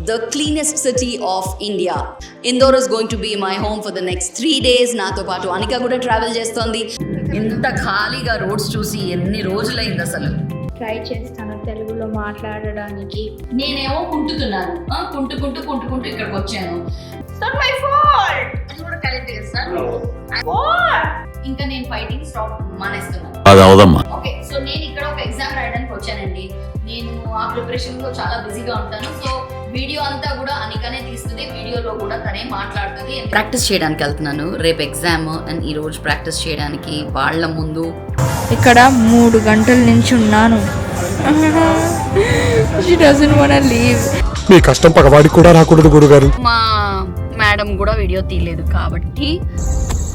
the cleanest city of India. Indore is going to be my home for the next 3 days. నాతో పాటు అనిక కూడా travel చేస్తోంది. ఇంత ఖాళీగా రోడ్స్ చూసి ఎన్ని రోజులైంది అసలు. ట్రై చేస్తాను తెలుగులో మాట్లాడడానికి. నేనేమో కుంటున్నాను, కుంటుకుంటూ ఇక్కడికి వచ్చాను. Not my fault. అది కూడా కరెక్ట్ చేస్తాను. ఇంకా నేను ఫైటింగ్ స్టాప్ మానేస్తున్నాను. అది అవదమ్మా. ఓకే, సో నేను ఇక్కడ ఒక ఎగ్జామ్ రాయడానికి వచ్చానండి. నేను ఆ ప్రిపరేషన్ లో చాలా బిజీగా ఉంటాను. సో వీడియో అంతా కూడా అనికనే తీస్తుంది, వీడియోలో కూడా తనే మాట్లాడుతుంది. ప్రాక్టీస్ చేయడానికి వెళ్తున్నాను, రేపు ఎగ్జామ్ అండ్ ఈ రోజు ప్రాక్టీస్ చేయడానికి వాళ్ళ ముందు ఇక్కడ 3 గంటల నుంచి ఉన్నాను. She doesn't wanna leave. మీ కష్టం పగవాడికి కూడా రాకూడదు గురుగారు. మా మేడం కూడా వీడియో తీయలేదు కాబట్టి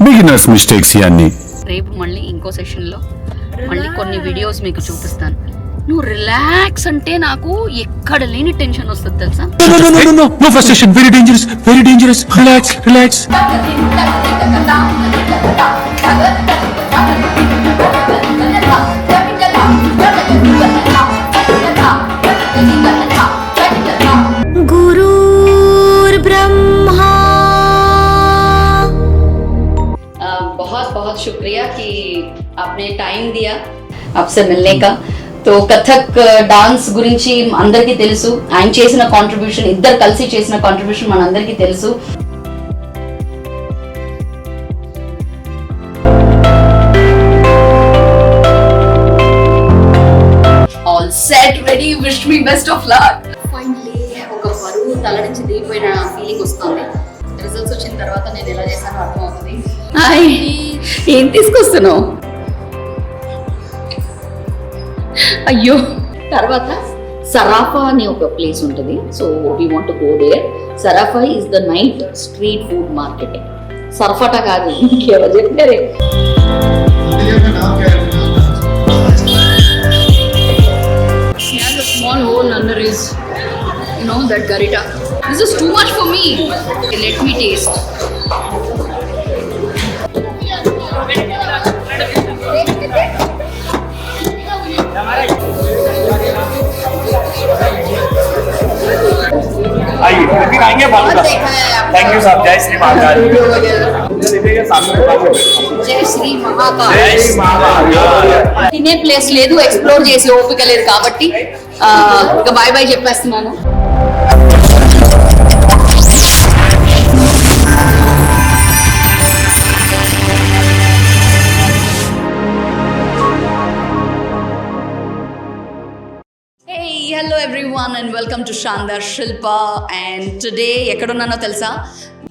బిగినర్స్ మిస్టేక్స్ ఇవన్నీ. రేపు మళ్ళీ ఇంకో సెషన్ లో మళ్ళీ కొన్ని వీడియోస్ మీకు చూపిస్తాను. నువ్వు రిలాక్స్ అంటే నాకు ఎక్కడ లేని టెన్షన్ వస్తుంది తెలుసా. No frustration, very dangerous. Relax. गुरुर् Brahma. बहुत शुक्रिया कि आपने टाइम दिया आपसे मिलने का. तो కథక్ డాన్స్ గురించి అందరికీ తెలుసు, ఆయన చేసిన కాంట్రిబ్యూషన్, ఇద్దరు కలిసి చేసిన కాంట్రిబ్యూషన్ మనందరికీ తెలుసు. All set, ready, wish me best of luck. Finally ఒక బరువు తల నుంచి దిగిపోయిన ఫీలింగ్ వస్తుంది. రిజల్ట్స్ వచ్చిన తర్వాత నేను ఎలా చేశానో అర్థం అవుతుంది. ఏం తీసుకొస్తున్నావు? అయ్యో. తర్వాత సరాఫా అనే ఒక ప్లేస్ ఉంటుంది. So we want to go there. Sarafa is the night street food market. సరఫటా కాదు, ఇంకెవరు చెప్పారే. The small hole under is, that garita. This is too much for me. Let me taste. आइए, लेकिन आएंगे बालूका. थैंक यू साहब. जय श्री महाकाल. जय श्री महाकाल. తినే ప్లేస్ లేదు, ఎక్స్ప్లోర్ చేసే ఓపిక లేదు కాబట్టి ఇక బాయ్ బాయ్ చెప్పేస్తున్నాను. Hello everyone and welcome to Shandar Shilpa, and today ఎక్కడున్నానో తెలుసా?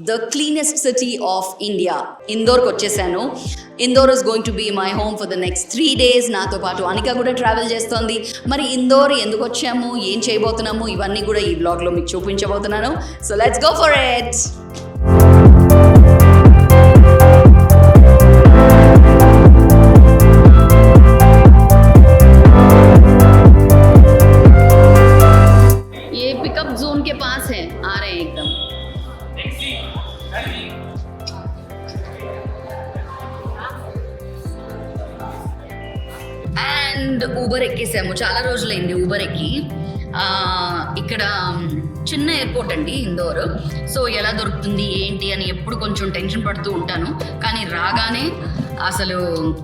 The cleanest city of India. ఇందోర్కి వచ్చేసాను. Indore is going to be my home for the next 3 days. నాతో పాటు అనిక కూడా ట్రావెల్ చేస్తోంది. మరి ఇందోర్ ఎందుకు వచ్చాము, ఏం చేయబోతున్నాము, ఇవన్నీ కూడా ఈ బ్లాగ్లో మీకు చూపించబోతున్నాను. So let's go for it. जोन के पास है, आ रहे हैं एकदम. అండ్ ఊబర్ ఎక్కేసాము. చాలా రోజులైంది ఊబర్ ఎక్కి. ఇక్కడ చిన్న ఎయిర్పోర్ట్ అండి ఇందోర్. సో ఎలా దొరుకుతుంది ఏంటి అని ఎప్పుడు కొంచెం టెన్షన్ పడుతూ ఉంటాను. కానీ రాగానే అసలు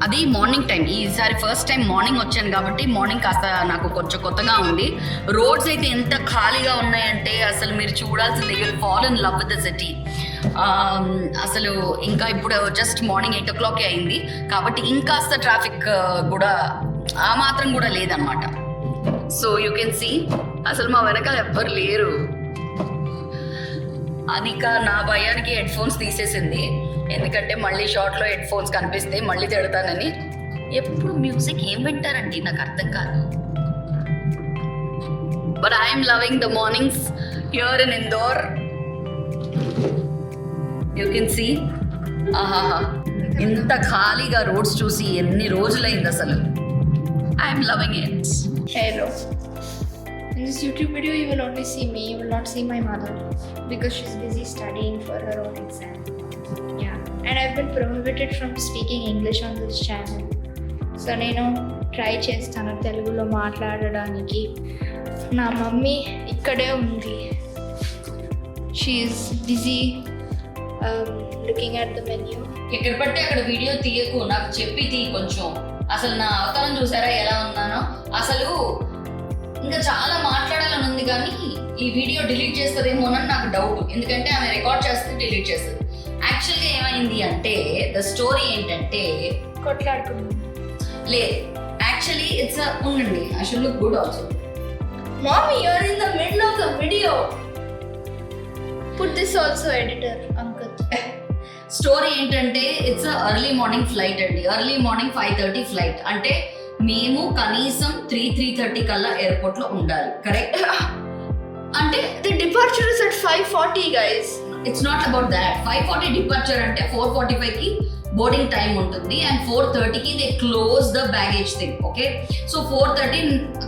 అది మార్నింగ్ టైం, ఈసారి ఫస్ట్ టైం మార్నింగ్ వచ్చాను కాబట్టి మార్నింగ్ కాస్త నాకు కొంచెం కొత్తగా ఉంది. రోడ్స్ అయితే ఎంత ఖాళీగా ఉన్నాయంటే అసలు మీరు చూడాల్సింది, you will fall in love with the city. అసలు ఇంకా ఇప్పుడు జస్ట్ మార్నింగ్ 8 o'clock అయింది కాబట్టి ఇంకాస్త ట్రాఫిక్ కూడా ఆ మాత్రం కూడా లేదనమాట. సో యూ కెన్ సీ అసలు మా వెనకాల ఎవ్వరు లేరు. అనిక నా భయానికి హెడ్ ఫోన్స్ తీసేసింది, ఎందుకంటే మళ్ళీ షార్ట్లో హెడ్ ఫోన్స్ కనిపిస్తే మళ్ళీ తిడతానని. ఎప్పుడు మ్యూజిక్ ఏం వింటారండి నాకు అర్థం కాదు. But I'm loving the mornings here in Indore. You can see. ఆహాహా, ఇంత ఖాళీగా రోడ్స్ చూసి ఎన్ని రోజులైంది అసలు. I'm loving it. Hello. In this YouTube video you will only see me, you will not see my mother because she's busy studying for her own exam. Yeah, and I've been prohibited from speaking English on this channel. So నేను try చేస్తాను తెలుగులో మాట్లాడడానికి. నా mummy ఇక్కడే ఉంది. she's busy looking at the menu. ఎక్కడ పడితే అక్కడ వీడియో తీయకు, నాకు చెప్పి తీ కొంచెం. అసలు నా అవతారం చూసారా ఎలా ఉన్నానో? అసలు ఇంకా చాలా మాట్లాడాలని ఉంది కానీ ఈ వీడియో డిలీట్ చేస్తుందేమోనని నాకు డౌట్. ఎందుకంటే ఆమె రికార్డ్ చేస్తే డిలీట్ చేస్తుంది. యాక్చువల్గా ఏమైంది అంటే ద స్టోరీ ఏంటంటే కొట్లాడుకున్నాం. లేదు, యాక్చువల్లీ ఇట్స్ ఉండండి, I should look good also. Mommy, you're in the middle of the video. Put this also, editor uncle. Story ఏంటంటే ఇట్స్ ఎర్లీ మార్నింగ్ ఫ్లైట్ అండి. ఎర్లీ మార్నింగ్ 5:30 ఫ్లైట్ అంటే మేము కనీసం 3:30 కల్లా ఎయిర్పోర్ట్ లో ఉండాలి. కరెక్ట్? అంటే The departure is at 5:40, guys. It's not about that. 5:40 departure అంటే 4:45కి బోర్డింగ్ టైం ఉంటుంది అండ్ 4:30కి they close the baggage thing. Okay, so 4:30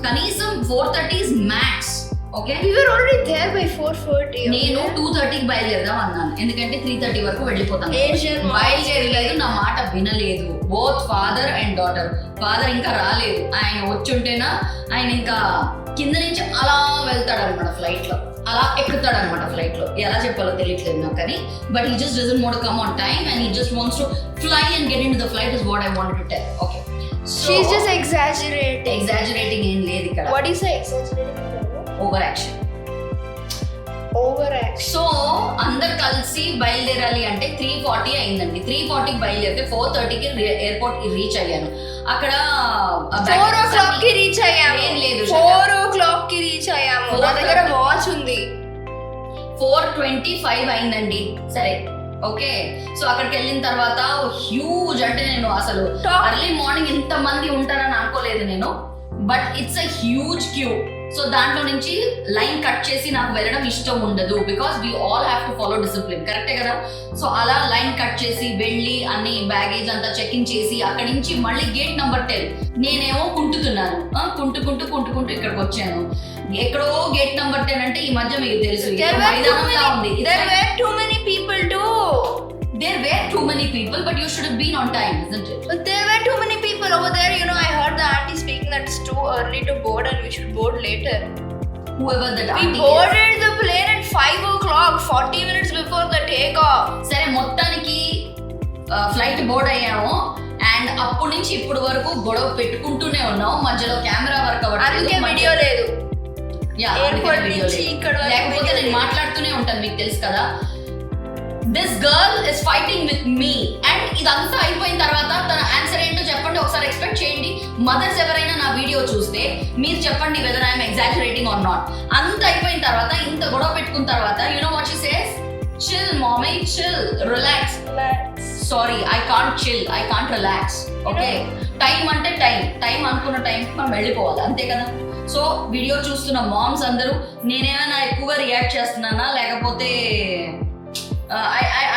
కనీసం 4:30 is max. Okay, We were already there by 4:40. నేను 2:30కి బయలుదేరదాం అన్నాను, ఎందుకంటే 3:30 వరకు వెళ్ళిపోతాను. Asian బయలుదేరలేదు, నా మాట వినలేదు. Both father and daughter. Father ఇంకా రాలేదు, ఆయన వచ్చుంటేనా ఆయన ఇంకా కింద నుంచి అలా వెళ్తాడు అనమాట ఫ్లైట్ లో, అలా ఎక్కుతాడు అనమాట ఫ్లైట్ లో. ఎలా చెప్పాలో తెలియట్లేదు నాకు కానీ, but he just doesn't want to come on time and he just wants to fly and get in to the flight is what I wanted to tell. Okay, She's just exaggerating. Exaggerating ఏం లేదు ఇక్కడ. What do you say exaggerating? Over action. Overaction. So అందరు కలిసి బయలుదేరాలి అంటే 3:40 అయిందండి. 3:40కి బయలుదేరితే 4:30కి airport కి రీచ్ అయ్యాను. అక్కడ 4 o'clock కి రీచ్ అయ్యాము. ఏం లేదు, 4 o'clock కి రీచ్ అయ్యాము. నా దగ్గర వాచ్ ఉంది. 4:25 అయిందండి. సరే, ఓకే, సో అక్కడికి వెళ్ళిన తర్వాత హ్యూజ్, అంటే నేను అసలు ఎర్లీ మార్నింగ్ ఇంత మంది ఉంటారని అనుకోలేదు నేను, but it's a huge queue. So దాంట్లో నుంచి లైన్ కట్ చేసి నాకు వెళ్ళడం ఇష్టం ఉండదు, because we all have to follow discipline. కరెక్టే కదా? సో అలా లైన్ కట్ చేసి వెళ్ళి అన్ని బ్యాగేజ్ అంతా చెక్ ఇన్ చేసి అక్కడి నుంచి మళ్ళీ గేట్ నెంబర్ 10 నేనేమో కుంటున్నాను. కుంటుకుంటూ ఇక్కడికి వచ్చాను. ఎక్కడో గేట్ నెంబర్ 10 అంటే ఈ మధ్య మీకు తెలుసు మైదానంలా ఉంది. There were too many people too. There were too many people, but you should have been on time, isn't it? But there were too many people over there. You know, I heard the auntie speaking that it's too early to board and we should board later. Whoever that We auntie boarded the plane at 5 o'clock, 40 minutes before the takeoff. సరే, మొత్తానికి flight board అయ్యాము and అప్పటి నుంచి ఇప్పుడు వరకు గొడవ పెట్టుకుంటూనే ఉన్నాం. మధ్యలో కెమెరా వర్క్ అందుకే వీడియో లేదు. అవ్వట్లేదు. Airport నుంచి ఇక్కడ వరకు లేకపోతే video నేను లేదు. మాట్లాడుతూనే ఉంటాను, మీకు తెలుసు కదా. This girl is fighting with me and ఇదంతా అయిపోయిన తర్వాత తన ఆన్సర్ ఏంటో చెప్పండి ఒకసారి. ఎక్స్పెక్ట్ చేయండి, మదర్స్ ఎవరైనా నా వీడియో చూస్తే మీరు చెప్పండి whether I'm exaggerating or not. అంత అయిపోయిన తర్వాత, ఇంత గొడవ పెట్టుకున్న తర్వాత, you know what she says? Chill mummy, chill, relax. Sorry, I can't chill, I can't relax. Okay, time అంటే టైం అనుకున్న టైం మనం వెళ్ళిపోవాలి, అంతే కదా. సో వీడియో చూస్తున్న మామ్స్ అందరూ నేనేమైనా ఎక్కువగా రియాక్ట్ చేస్తున్నానా లేకపోతే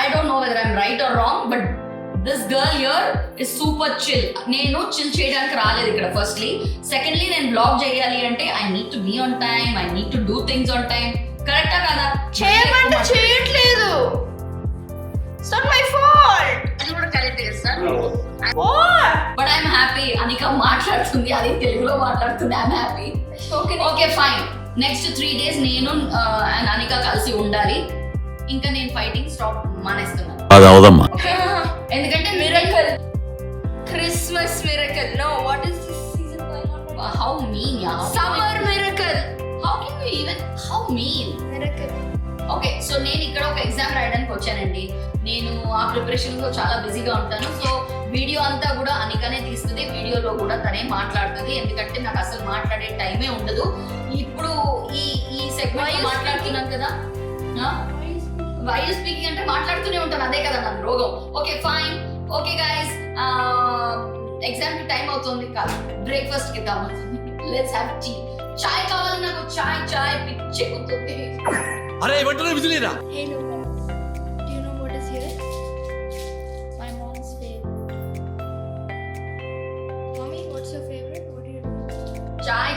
I don't know whether I'm right or wrong, but this girl here is super chill. నేను చిల్ చేయడానికి రాలేదు ఇక్కడ. ఫస్ట్లీ, సెకండ్లీ నేను బ్లాగ్ చేయాలి అంటే I need to be on time, I need to do things on time. కరెక్టా కదా? చేయమంటే చేయట్లేదు. It's not my fault. అది కూడా correct sir. What? But I'm happy. Anika మాట్లాడుతుంది, అది తెలుగులో మాట్లాడుతుంది. I'm happy. Okay fine. Next 3 days నేను అండ్ అనిక కలిసి ఉండాలి. ఇంకా నేను ఫైటింగ్ స్టాప్ మానేస్తున్నాను. అది అవదమ్మా. ఎందుకంటే Miracle. Christmas miracle. No, what is this season going on? How mean yeah. Summer miracle. How can you even how mean? Miracle. Okay, so నేను ఇక్కడ ఒక ఎగ్జామ్ రాయడానికి వచ్చానండి. నేను ఆ ప్రిపరేషన్లో చాలా బిజీగా ఉంటాను. సో వీడియో అంతా కూడా అనికనే తీస్తుంది, వీడియోలో కూడా తనే మాట్లాడుతుంది. ఎందుకంటే నాకు అసలు మాట్లాడే టైమే ఉండదు. ఇప్పుడు ఈ సెగ్మెంట్ మాట్లాడుతున్నాను కదా. వై యు స్పీకింగ్ అంటే మాట్లాడుతూనే ఉంటాను, అదే కదా నాకు రోగం. Okay fine. Okay guys, exam కి టైం అవుతుంది కాదు, బ్రేక్ఫాస్ట్ కి ఇద్దాం. Let's have tea. చాయ్ కావాలి నాకు, చాయ్ పిచ్చెక్కుతుంది. అరే వెంటనే విజిలేరా. Hey Luca, do you know what is here? My mom's favorite. Mommy, what's your favorite? What do you do?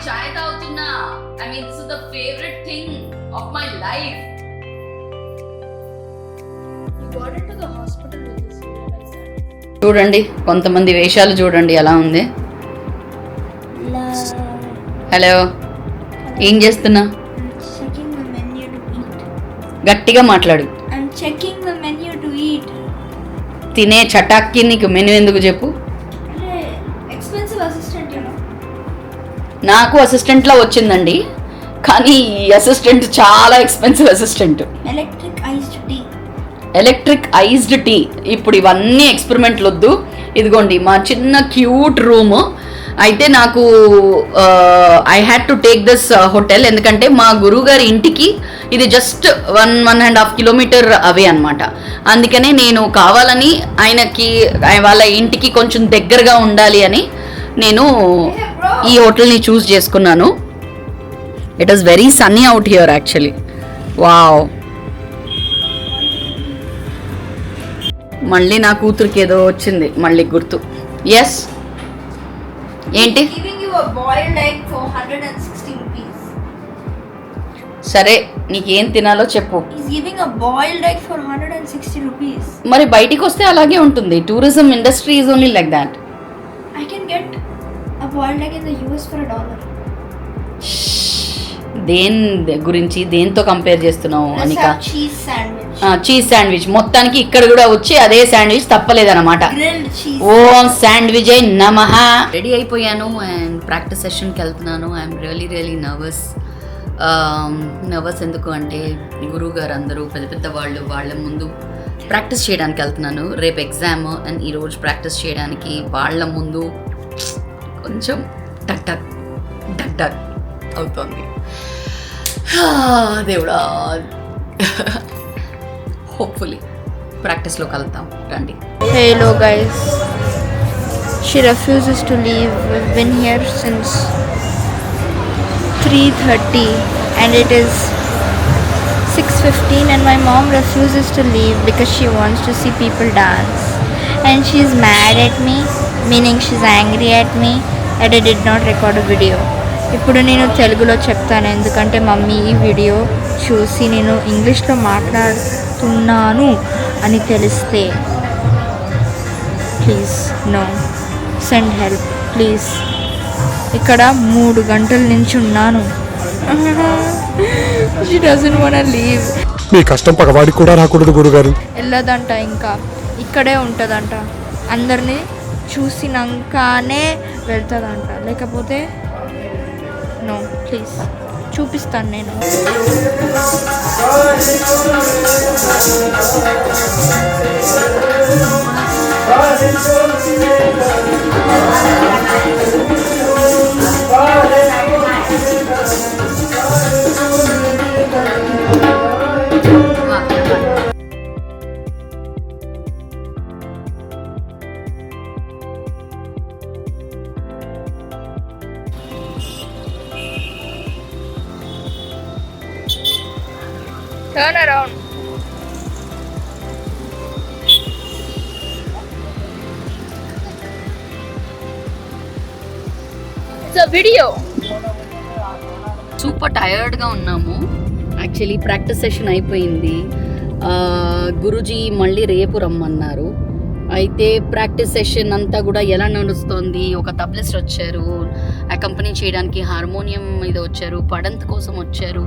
చాయ్ తాగుతున్నా. I mean this is the favourite thing of my life. You got into the hospital with this like that. చూడండి, కొంతమంది వేషాలు చూడండి ఎలా ఉంది. Hello, ఏం చేస్తున్నా? Checking the menu to eat. గట్టిగా మాట్లాడు. I'm checking the menu to eat. తినే చటాక్కి నీకు మెనూ ఎందుకు చెప్పు? Expensive assistant, you know. నాకు అసిస్టెంట్లా వచ్చిందండి, కానీ ఈ అసిస్టెంట్ చాలా expensive assistant. Electric iced tea. Electric iced tea. ఇప్పుడు ఇవన్నీ ఎక్స్పెరిమెంట్లు వద్దు. ఇదిగోండి మా చిన్న క్యూట్ రూమ్. అయితే నాకు I had to take this hotel, ఎందుకంటే మా గురువుగారి ఇంటికి ఇది జస్ట్ 1.5 కిలోమీటర్ అవే అనమాట. అందుకనే నేను కావాలని ఆయనకి వాళ్ళ ఇంటికి కొంచెం దగ్గరగా ఉండాలి అని నేను ఈ హోటల్ని చూస్ చేసుకున్నాను. It is very Sunny out here actually. Wow. మళ్ళీ నా కూతురికి ఏదో వచ్చింది మళ్ళీ గుర్తు. ఎస్, ఏంటి? Giving you a boiled egg for 160 rupees. సరే, నీకేం తినాలో చెప్పు. He's giving a boiled egg for 160 rupees. మరి బయటికి వస్తే అలాగే ఉంటుంది. Tourism industry is only like that. I can get a boiled egg in the US for $1. దేని గురించి దేంతో కంపేర్ చేస్తున్నావు Let's Anika? have cheese sandwich. Cheese sandwich. మొత్తానికి ఇక్కడ కూడా వచ్చి అదే శాండ్విచ్ తప్పలేదన్నమాట. Grilled cheese. ఓం శాండ్విచ్ నమః. రెడీ అయిపోయాను అండ్ ప్రాక్టీస్ సెషన్కి వెళ్తున్నాను. I'm really nervous. ఎందుకు అంటే గురువు గారు అందరూ పెద్ద పెద్ద వాళ్ళ ముందు ప్రాక్టీస్ చేయడానికి వెళ్తున్నాను. రేపు ఎగ్జామ్ అండ్ ఈరోజు ప్రాక్టీస్ చేయడానికి వాళ్ళ ముందు కొంచెం టక్ టక్ టక్ టక్ అవుతుంది. దేవుడా, హోప్ఫుల్లీ ప్రాక్టీస్లో కలుద్దాం రండి. Hello guys. She refuses to leave. We've been here since 3:30 and it is 6:15 and my mom refuses to leave because she wants to see people dance. And she's mad at me, meaning she's angry at me that I did not record a video. ఇప్పుడు నేను తెలుగులో చెప్తాను, ఎందుకంటే mummy ఈ video చూసి నేను ఇంగ్లీష్లో మాట్లాడుతున్నాను అని తెలిస్తే please no, send help please. ఇక్కడ 3 గంటల నుంచి ఉన్నాను. She doesn't want to leave. మీ కష్టం పగవాడికి కూడా రాకూడదు గురుగారు. వెళ్ళదంట, ఇంకా ఇక్కడే ఉంటుందంట. అందరినీ చూసినాకనే వెళ్తుందంట, లేకపోతే నో ప్లీజ్. చూపిస్తాను నేను. Turn around. It's a video. Super టయర్డ్గా ఉన్నాము. యాక్చువల్లీ ప్రాక్టీస్ సెషన్ అయిపోయింది. గురూజీ మళ్ళీ రేపు రమ్మన్నారు. అయితే ప్రాక్టీస్ సెషన్ అంతా కూడా ఎలా నడుస్తుంది, ఒక తబ్లిస్ట్ వచ్చారు అకంపెనీ చేయడానికి, హార్మోనియం మీద వచ్చారు, పడంత్ కోసం వచ్చారు.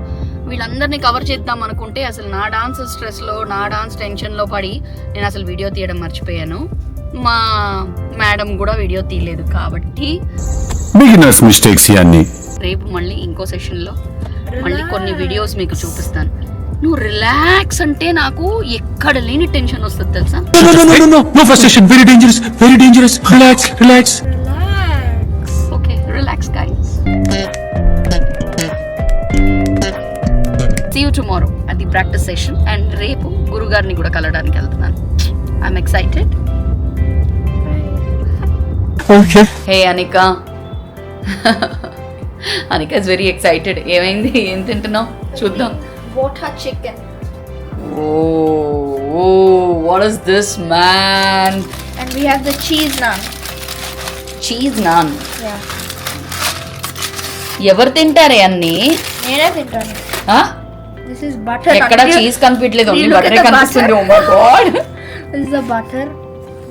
వీళ్ళందరినీ కవర్ చేద్దాం అనుకుంటే అసలు నా డాన్స్ స్ట్రెస్లో, నా డాన్స్ టెన్షన్లో పడి నేను అసలు వీడియో తీయడం మర్చిపోయాను. మా మేడం కూడా వీడియో తీయలేదు. కాబట్టి బిగినర్స్ మిస్టేక్స్ ఇవన్నీ. రేపు మళ్ళీ ఇంకో సెషన్లో మళ్ళీ కొన్ని వీడియోస్ మీకు చూపిస్తాను. నువ్వు రిలాక్స్ అంటే నాకు ఎక్కడ లేని టెన్షన్ వస్తుంది తెలుసా? No frustration, very dangerous. Relax. Okay, relax guys. See you tomorrow at the practice session and రేపు గురుగారిని కూడా కలవడానికి వెళ్తున్నాను. I'm excited. Okay. Hey Anika. Anika is very excited. ఏమైంది? ఏం తింటున్నావు? చూద్దాం. Water chicken. Oh, what is this, man? And we have the cheese naan. Cheese naan. Yeah. ఎవరు తింటారే అన్ని? నేనే తింటాను. This is butter. ఎక్కడ చీజ్ కనిపించలేదు, ఓన్లీ Look at బటరే the కనిపిస్తుంది. butter. Oh my god. This is the butter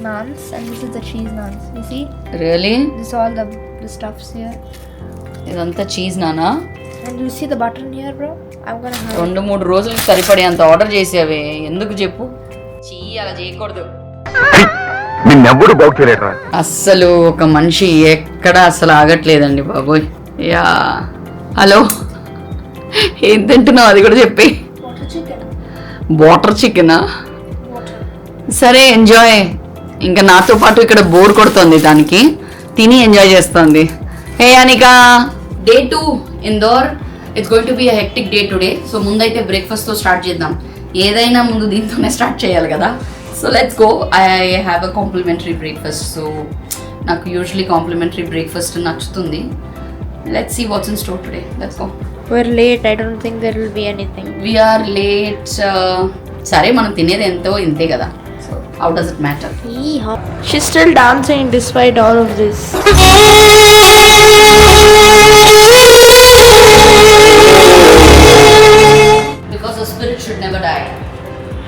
naans and this is the cheese naans. You see? Really? This is all the stuffs here. ఇదంతా cheese నానా? And you see the butter in here, bro? I'm gonna hide. 2-3 రోజులకి సరిపడే అంత order చేసావే, ఎందుకు చెప్పు? అలా చేయకూడదు. నిన్నెవ్వడు బాగు చేయలేట్రా. అస్సలు ఒక మనిషి ఎక్కడ అసలు ఆగట్లేదండి బాబోయ్. యా హలో, ఏం తింటున్నావు అది కూడా చెప్పి. వాటర్ చికెనా? సరే ఎంజాయ్. ఇంకా నాతో పాటు ఇక్కడ బోర్ కొడుతుంది, దానికి తిని ఎంజాయ్ చేస్తుంది. Hey Anika, day 2 Indore. It's going to be a hectic day today. So ముందైతే బ్రేక్ఫాస్ట్తో స్టార్ట్ చేద్దాం. ఏదైనా ముందు దీంతోనే స్టార్ట్ చేయాలి కదా. So let's go. I have a complimentary breakfast. So నాకు యూజువలీ కాంప్లిమెంటరీ బ్రేక్ఫాస్ట్ నచ్చుతుంది. Let's see what's in store today. Let's go. We're late. I don't think there will be anything. We're late. సరే మనం తినేది ఎంతో ఇంతే కదా. So how does it matter? She's still dancing despite all of this. Because the spirit should never die.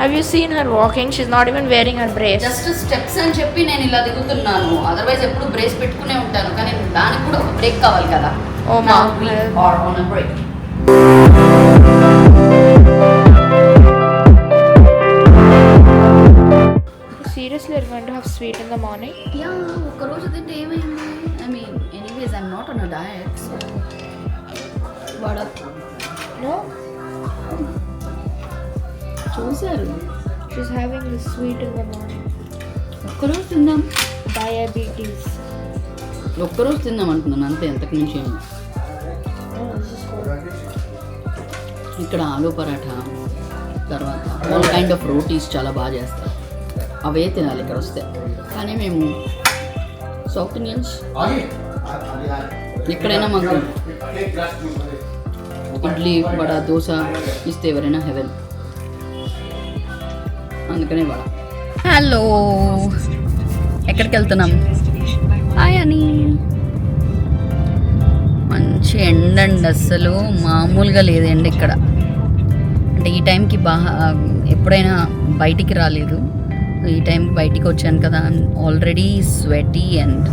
Have you seen her walking? She's not even wearing her brace. Just steps అని చెప్పి నేను ఇలా దిగుతున్నాను. Otherwise ఎప్పుడు brace పెట్టుకునే ఉంటాను, కానీ దానికి కూడా ఒక బ్రేక్ కావాలి కదా. Oh, Now ma'am. we are on a break. Seriously, you're going to have sweet in the morning? Yeah, ఒక్క రోజు తింటే ఏమైంది? I mean anyways I'm not on a diet. So vada No? చూసారు, She's having the sweet in the morning. ఒక్కరోజు తిందాం. Diabetes. ఒక్కరోజు తిందాం అంటున్నాను అంతే, ఎంతకు మించి ఏమి. Oh, this is cool. ఇక్కడ ఆలూ పరాఠా, తర్వాత ఆల్ కైండ్ ఆఫ్ రోటీస్ చాలా బాగా చేస్తారు. అవే తినాలి ఇక్కడ వస్తే. కానీ మేము సౌత్ ఇండియన్స్ ఎక్కడైనా మాకు ఇడ్లీ, వడ, దోశ ఇస్తే ఎవరైనా హెవెన్. అందుకనే వడ. హలో, ఎక్కడికి వెళ్తున్నాం? హాయ్ అని. మంచి ఎండ అండి, అస్సలు మామూలుగా లేదు ఎండ ఇక్కడ. అంటే ఈ టైంకి బాగా ఎప్పుడైనా బయటికి రాలేదు, ఈ టైంకి బయటికి వచ్చాను కదా. ఆల్రెడీ స్వెటీ అండ్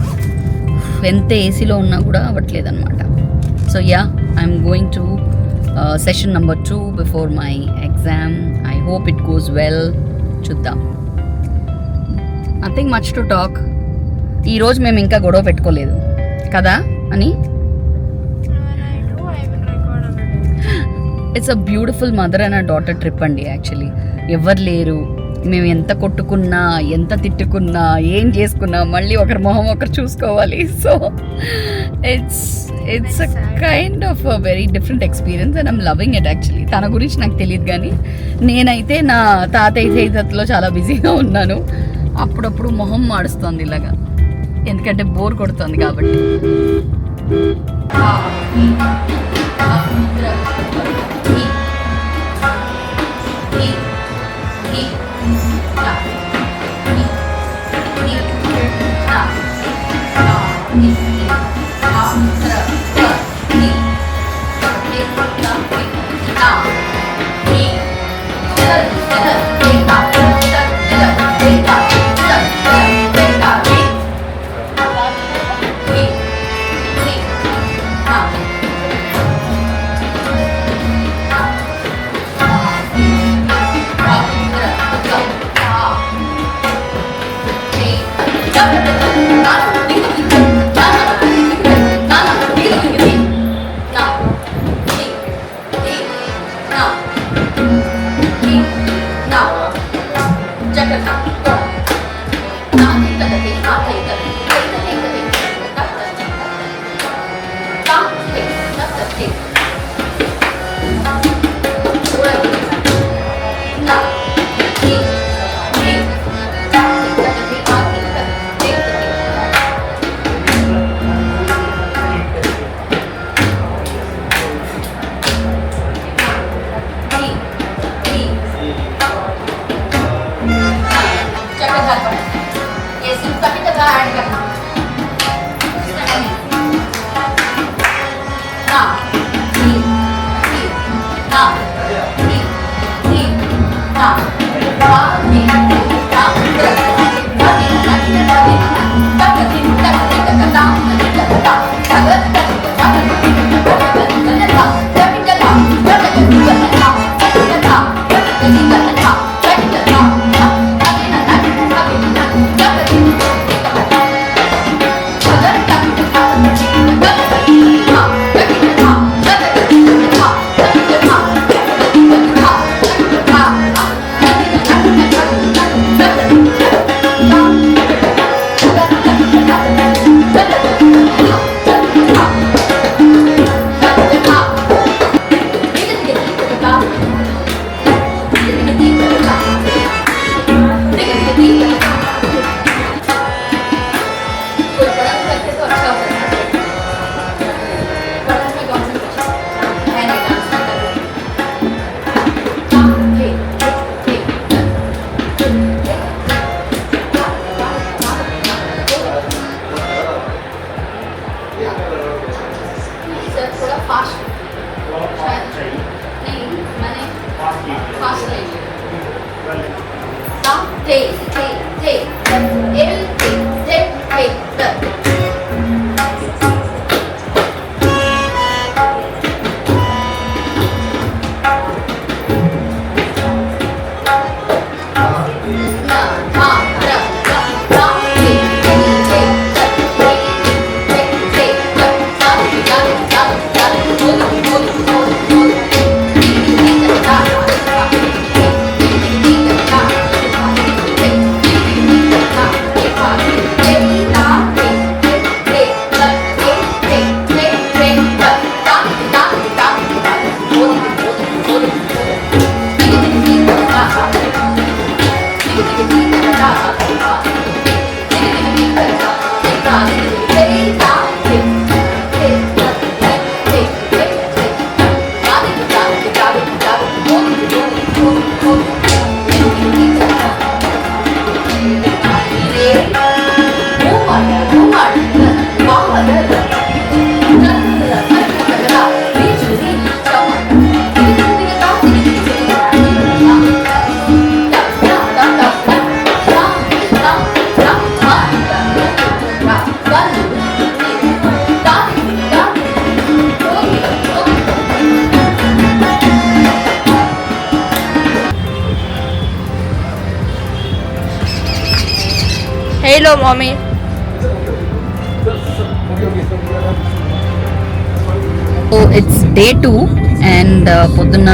ఎంత ఏసీలో ఉన్నా కూడా అవ్వట్లేదు అనమాట. So yeah, I'm going to session number 2 before my exam. I hope it goes well. చూద్దాం. Nothing much to talk. ఈరోజు మేము ఇంకా గొడవ పెట్టుకోలేదు కదా అని. When I do, I will record a video. It's a beautiful mother and a daughter trip అండి. Actually ఎవరు లేరు, మేము ఎంత కొట్టుకున్నా, ఎంత తిట్టుకున్నా, ఏం చేసుకున్నా మళ్ళీ ఒకరి మొహం ఒకరు చూసుకోవాలి. So it's a kind of a very different experience and I'm loving it. Actually తన గురించి నాకు తెలియదు, కానీ నేనైతే నా తాతయ్య చేతలో చాలా బిజీగా ఉన్నాను. అప్పుడప్పుడు మొహం మాడుస్తుంది ఇలాగా, ఎందుకంటే బోర్ కొడుతుంది కాబట్టి. Thank you. Hello, mommy. So it's day 2 and పొద్దున్న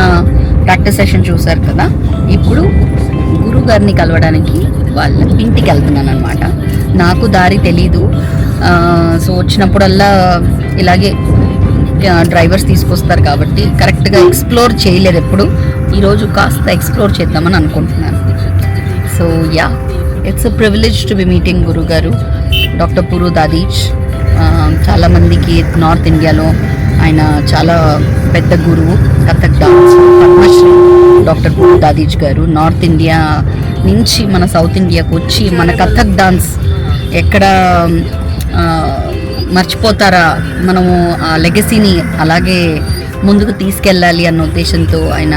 ప్రాక్టీస్ సెషన్ చూసారు కదా. ఇప్పుడు గురువు గారిని కలవడానికి వాళ్ళ ఇంటికి వెళ్తున్నాను అనమాట. నాకు దారి తెలీదు. సో వచ్చినప్పుడల్లా ఇలాగే డ్రైవర్స్ తీసుకొస్తారు కాబట్టి కరెక్ట్గా ఎక్స్ప్లోర్ చేయలేదు ఎప్పుడు. ఈరోజు కాస్త ఎక్స్ప్లోర్ చేద్దామని అనుకుంటున్నాను. So yeah, it's a privilege to be meeting గురువు గారు, డాక్టర్ పురు దాదీజ్. చాలామందికి నార్త్ ఇండియాలో ఆయన చాలా పెద్ద గురువు, కథక్ డాన్స్ పద్మశ్రీ డాక్టర్ పురు దాదీజ్ గారు. నార్త్ ఇండియా నుంచి మన సౌత్ ఇండియాకు వచ్చి మన కథక్ డాన్స్ ఎక్కడ మర్చిపోతారా, మనము ఆ లెగసీని అలాగే ముందుకు తీసుకెళ్ళాలి అన్న ఉద్దేశంతో ఆయన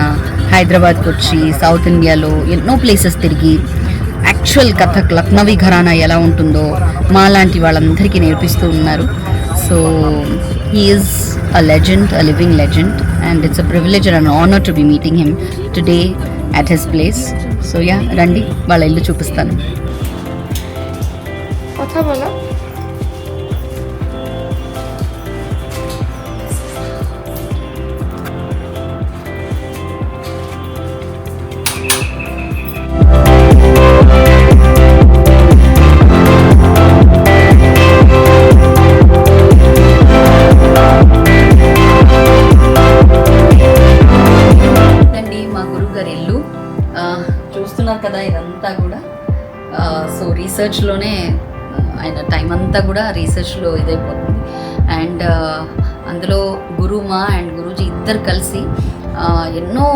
హైదరాబాద్కి వచ్చి సౌత్ ఇండియాలో ఎన్నో ప్లేసెస్ తిరిగి యాక్చువల్ కథక్ లక్నవీ ఘరానా ఎలా ఉంటుందో మా లాంటి వాళ్ళందరికీ నేర్పిస్తూ ఉన్నారు. So he is a legend, a living legend, and it's a privilege and an honor to be meeting him today at his place. So yeah, రండి వాళ్ళ ఇల్లు చూపిస్తాను. কথা বলো. చూస్తున్నారు కదా, ఇదంతా కూడా సో రీసెర్చ్లోనే ఆయన టైం అంతా కూడా రీసెర్చ్లో ఇదైపోతుంది. అండ్ అందులో గురుమా అండ్ గురూజీ ఇద్దరు కలిసి ఎన్నో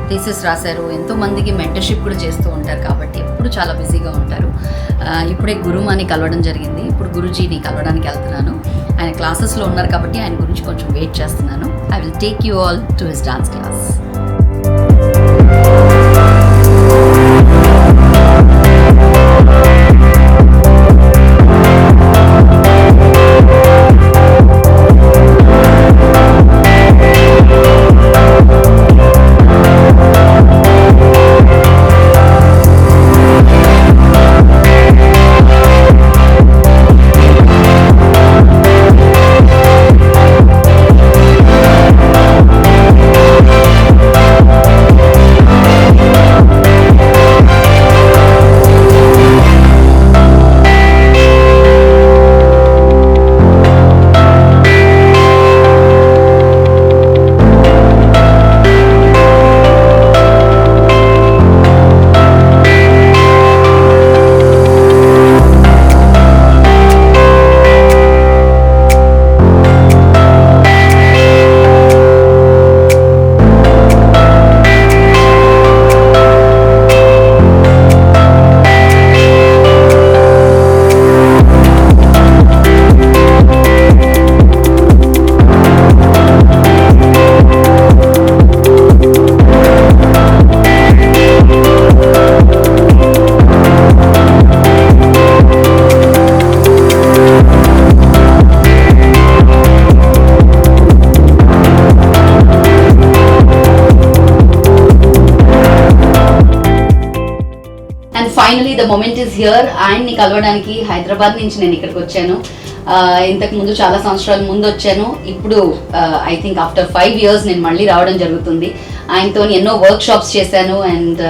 థీసిస్ రాశారు. ఎంతోమందికి మెంటర్షిప్ కూడా చేస్తూ ఉంటారు కాబట్టి ఎప్పుడు చాలా బిజీగా ఉంటారు. ఇప్పుడే గురుమాని కలవడం జరిగింది. ఇప్పుడు గురూజీని కలవడానికి వెళ్తున్నాను. ఆయన క్లాసెస్లో ఉన్నారు కాబట్టి ఆయన గురించి కొంచెం వెయిట్ చేస్తున్నాను. I will take you all to his dance class. And finally the moment is here. ఆయన్ని కలవడానికి హైదరాబాద్ నుంచి నేను ఇక్కడికి వచ్చాను. ఇంతకు ముందు చాలా సంవత్సరాల ముందు వచ్చాను. ఇప్పుడు ఐ థింక్ ఆఫ్టర్ 5 years నేను మళ్ళీ రావడం జరుగుతుంది. ఆయనతో ఎన్నో వర్క్ షాప్స్ చేశాను అండ్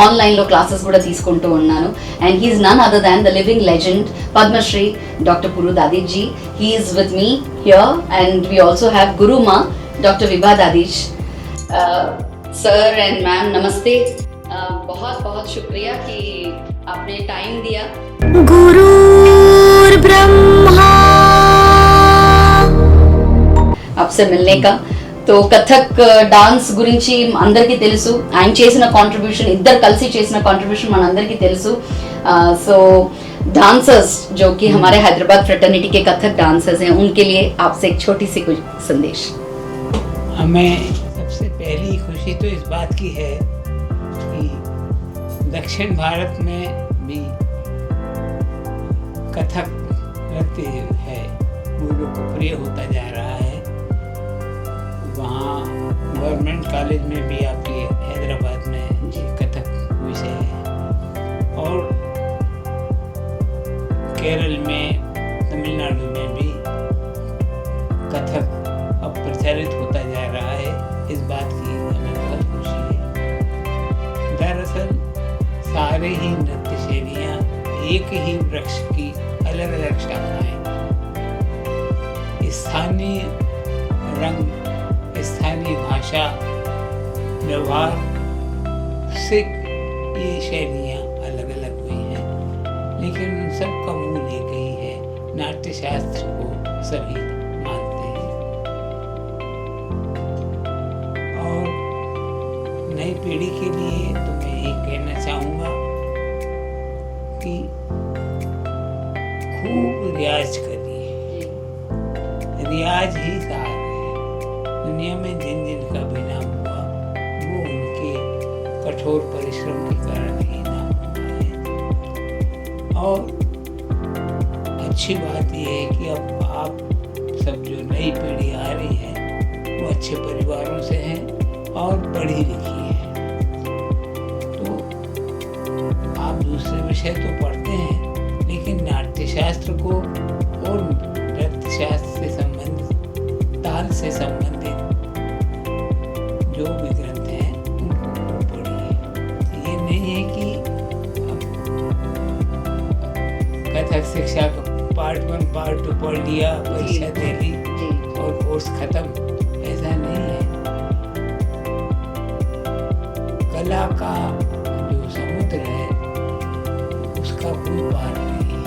ఆన్లైన్లో క్లాసెస్ కూడా తీసుకుంటూ ఉన్నాను. And he's none other than the living legend Padmashri doctor Puru Dadheech ji. He is with me here and we also have Guru Ma, Dr. Vibha Dadish. Sir and ma'am, नमस्ते. बहुत बहुत शुक्रिया कि आपने टाइम दिया. गुरुर् ब्रह्मा आपसे मिलने का. तो కథక్ డాన్స్ గురించి అందరికీ తెలుసు. ఆయన చేసిన కాంట్రిబ్యూషన్, ఇద్దరు కలిసి చేసిన కాంట్రిబ్యూషన్ మనందరికీ తెలుసు. సో डांसर्स जो कि हमारे हैदराबाद फ्रेटर्निटी के कथक डांसर्स हैं, उनके लिए आपसे एक छोटी सी कुछ संदेश. हमें सबसे पहली खुशी तो इस बात की है कि दक्षिण भारत में भी कथक नृत्य है वो लोकप्रिय होता जा रहा है. वहाँ गवर्नमेंट कॉलेज में भी आपके हैदराबाद में कथक विषय है और केरल में, तमिलनाडु में भी कथक अब प्रचलित होता जा रहा है. इस बात की हमें बहुत खुशी है. दरअसल सारे ही नृत्य शैलियाँ एक ही वृक्ष की अलग अलग शाखाएं, स्थानीय रंग, स्थानीय भाषा, व्यवहार से ये शैलियाँ अलग अलग हुई हैं, लेकिन उन सब का मूल एक ही है. नाट्य शास्त्र को सभी मानते हैं और नई पीढ़ी के लिए तो मैं यही कहना चाहूँगा कि खूब रियाज करिए. रियाज ही सार है. दुनिया में जिन जिन का भी नाम हुआ वो उनके कठोर परिश्रम के कारण ही नाम हुआ है. और अच्छी बात यह है कि अब आप सब जो नई पीढ़ी आ रही है वो अच्छे परिवारों से हैं और पढ़ी लिखी है. तो आप दूसरे विषय तो पढ़ते हैं, लेकिन नाट्य शास्त्र को और नृत्य शास्त्र से संबंधित, ताल से संबंधित जो भी ग्रंथ हैं उनको पढ़िए. ये नहीं है कि कथक शिक्षा का पार्ट 1 पार्ट 2 पढ़ लिया, परीक्षा दे ली और कोर्स खत्म, ऐसा नहीं है. कला का जो समुद्र है उसका कोई पार नहीं है.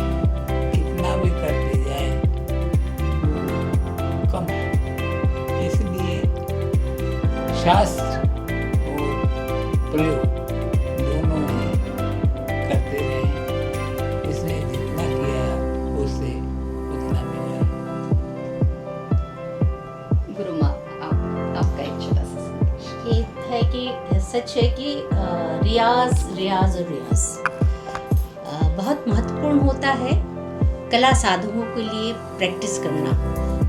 कितना भी करते जाए कम है. इसलिए शास्त्र और प्रयोग दोनों ही करते रहे. इसने जितना किया उससे उतना मिला. गुरु माँ, आपका एक छोटा सा संदेश. ये है कि सच है कि रियाज रियाज और रियाज बहुत महत्वपूर्ण होता है कला साधकों के लिए प्रैक्टिस करना.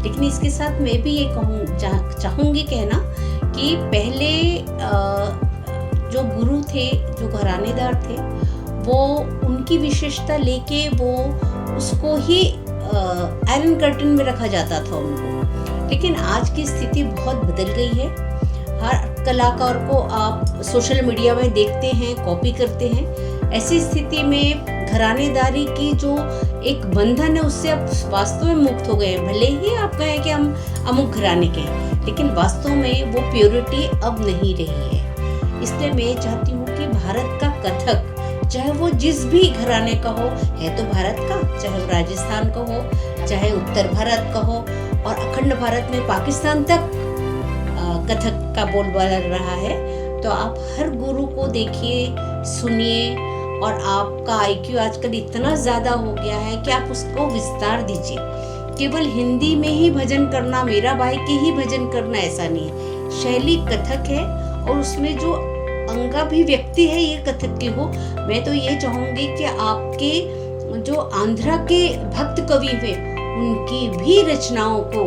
लेकिन इसके साथ मैं भी ये चाहूँगी कहना कि पहले जो गुरु थे, जो घरानेदार थे, वो उनकी विशेषता लेके वो उसको ही आयरन कर्टन में रखा जाता था उनको. लेकिन आज की स्थिति बहुत बदल गई है. हर कलाकार को आप सोशल मीडिया में देखते हैं, कॉपी करते हैं. ऐसी स्थिति में घरानेदारी की जो एक बंधन है उससे आप वास्तव में मुक्त हो गए हैं. भले ही आप कहें कि हम अमुक घराने के हैं, लेकिन वास्तव में वो प्योरिटी अब नहीं रही है. इसलिए मैं चाहती हूँ कि भारत का कथक, चाहे वो जिस भी घराने का हो, है तो भारत का, चाहे वो राजस्थान का हो, चाहे उत्तर भारत का हो, और अखंड भारत में पाकिस्तान तक कथक का बोलबाला रहा है. तो आप हर गुरु को देखिए, सुनिए, और आपका IQ आजकल इतना ज़्यादा हो गया है कि आप उसको विस्तार दीजिए. केवल हिंदी में ही भजन करना, मीरा बाई के ही भजन करना ऐसा नहीं है. शैली कथक है और उसमें जो अंगाभिव्यक्ति है ये कथक की हो. मैं तो ये चाहूँगी कि आपके जो आंध्रा के भक्त कवि हुए उनकी भी रचनाओं को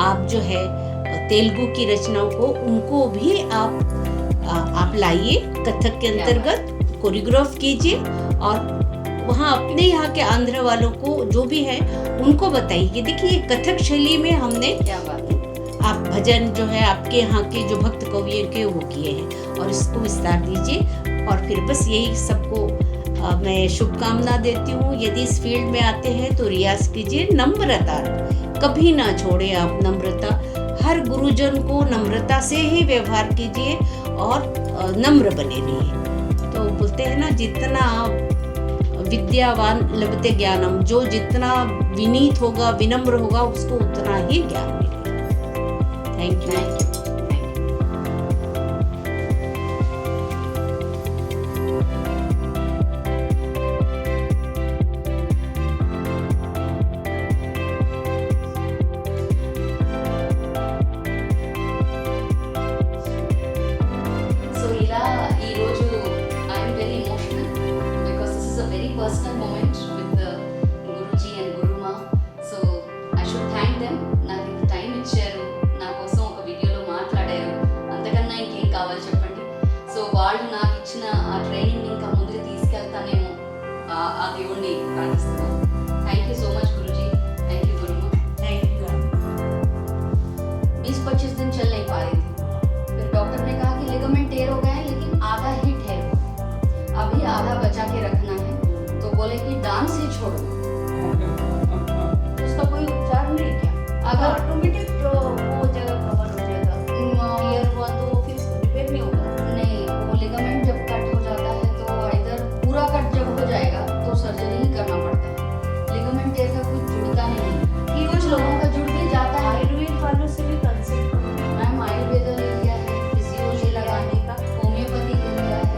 आप जो है तेलुगु की रचनाओं को उनको भी आप लाइए कथक के अंतर्गत. कोरियोग्राफ कीजिए और वहाँ अपने यहाँ के आंध्र वालों को जो भी है उनको बताइए कि देखिए कथक शैली में हमने क्या बात है। आप भजन जो है आपके यहाँ के जो भक्त कवियों के वो किए हैं और इसको विस्तार दीजिए। और फिर बस यही सबको मैं शुभकामना देती हूँ। यदि इस फील्ड में आते हैं तो रियाज कीजिए, नम्रता कभी ना छोड़े आप, नम्रता हर गुरुजन को नम्रता से ही व्यवहार कीजिए और नम्र बने रहिए। तो बोलते हैं ना, जितना विद्यावान लभते ज्ञानम, जो जितना विनीत होगा विनम्र होगा उसको उतना ही ज्ञान मिलेगा। Thank you. సో ఇలా ఈరోజు I'm very emotional because this is a very personal moment with Guruji and Gurumaa. So I should thank them. నాకు ఇంత టైం ఇచ్చారు, నా కోసం ఒక వీడియోలో మాట్లాడారు. అంతకన్నా ఇంకేం కావాలి చెప్పండి. సో వాళ్ళు నాకు ఇచ్చిన ఆ ట్రైనింగ్ ఇంకా ముందుకు తీసుకెళ్తానేమో ఆ దేవుణ్ణి ప్రార్థిస్తున్నాను. Thank you so much Guruji, thank you Gurumaa. Thank you. 20-25 दिन चल नहीं पा रही थी, फिर डॉक्टर ने कहा कि लिगामेंट टेयर हो गया है लेकिन आधा ही ठहर हुआ, अभी आधा बचा के रखना है. तो बोले कि डांस ही छोड़ो. उसका कोई उपचार नहीं क्या? अगर ऑटोमेटिक वो जगह कवर हो जाएगा, क्लियर हुआ तो फिर रिपेयर नहीं होगा। नहीं, वो लिगामेंट जब कट हो जाता है तो इधर पूरा कट जब हो जाएगा तो सर्जरी ही करना पड़ता है. लिगामेंट टेयर का कुछ जुड़ता नहीं है. कुछ लोगों का जुड़ भी जाता है. आयुर्वेद वालों से भी कंसल्ट करो। मैम आयुर्वेद ले लिया है, फिजियोलॉजी लगाने का, होम्योपैथी ले लिया है,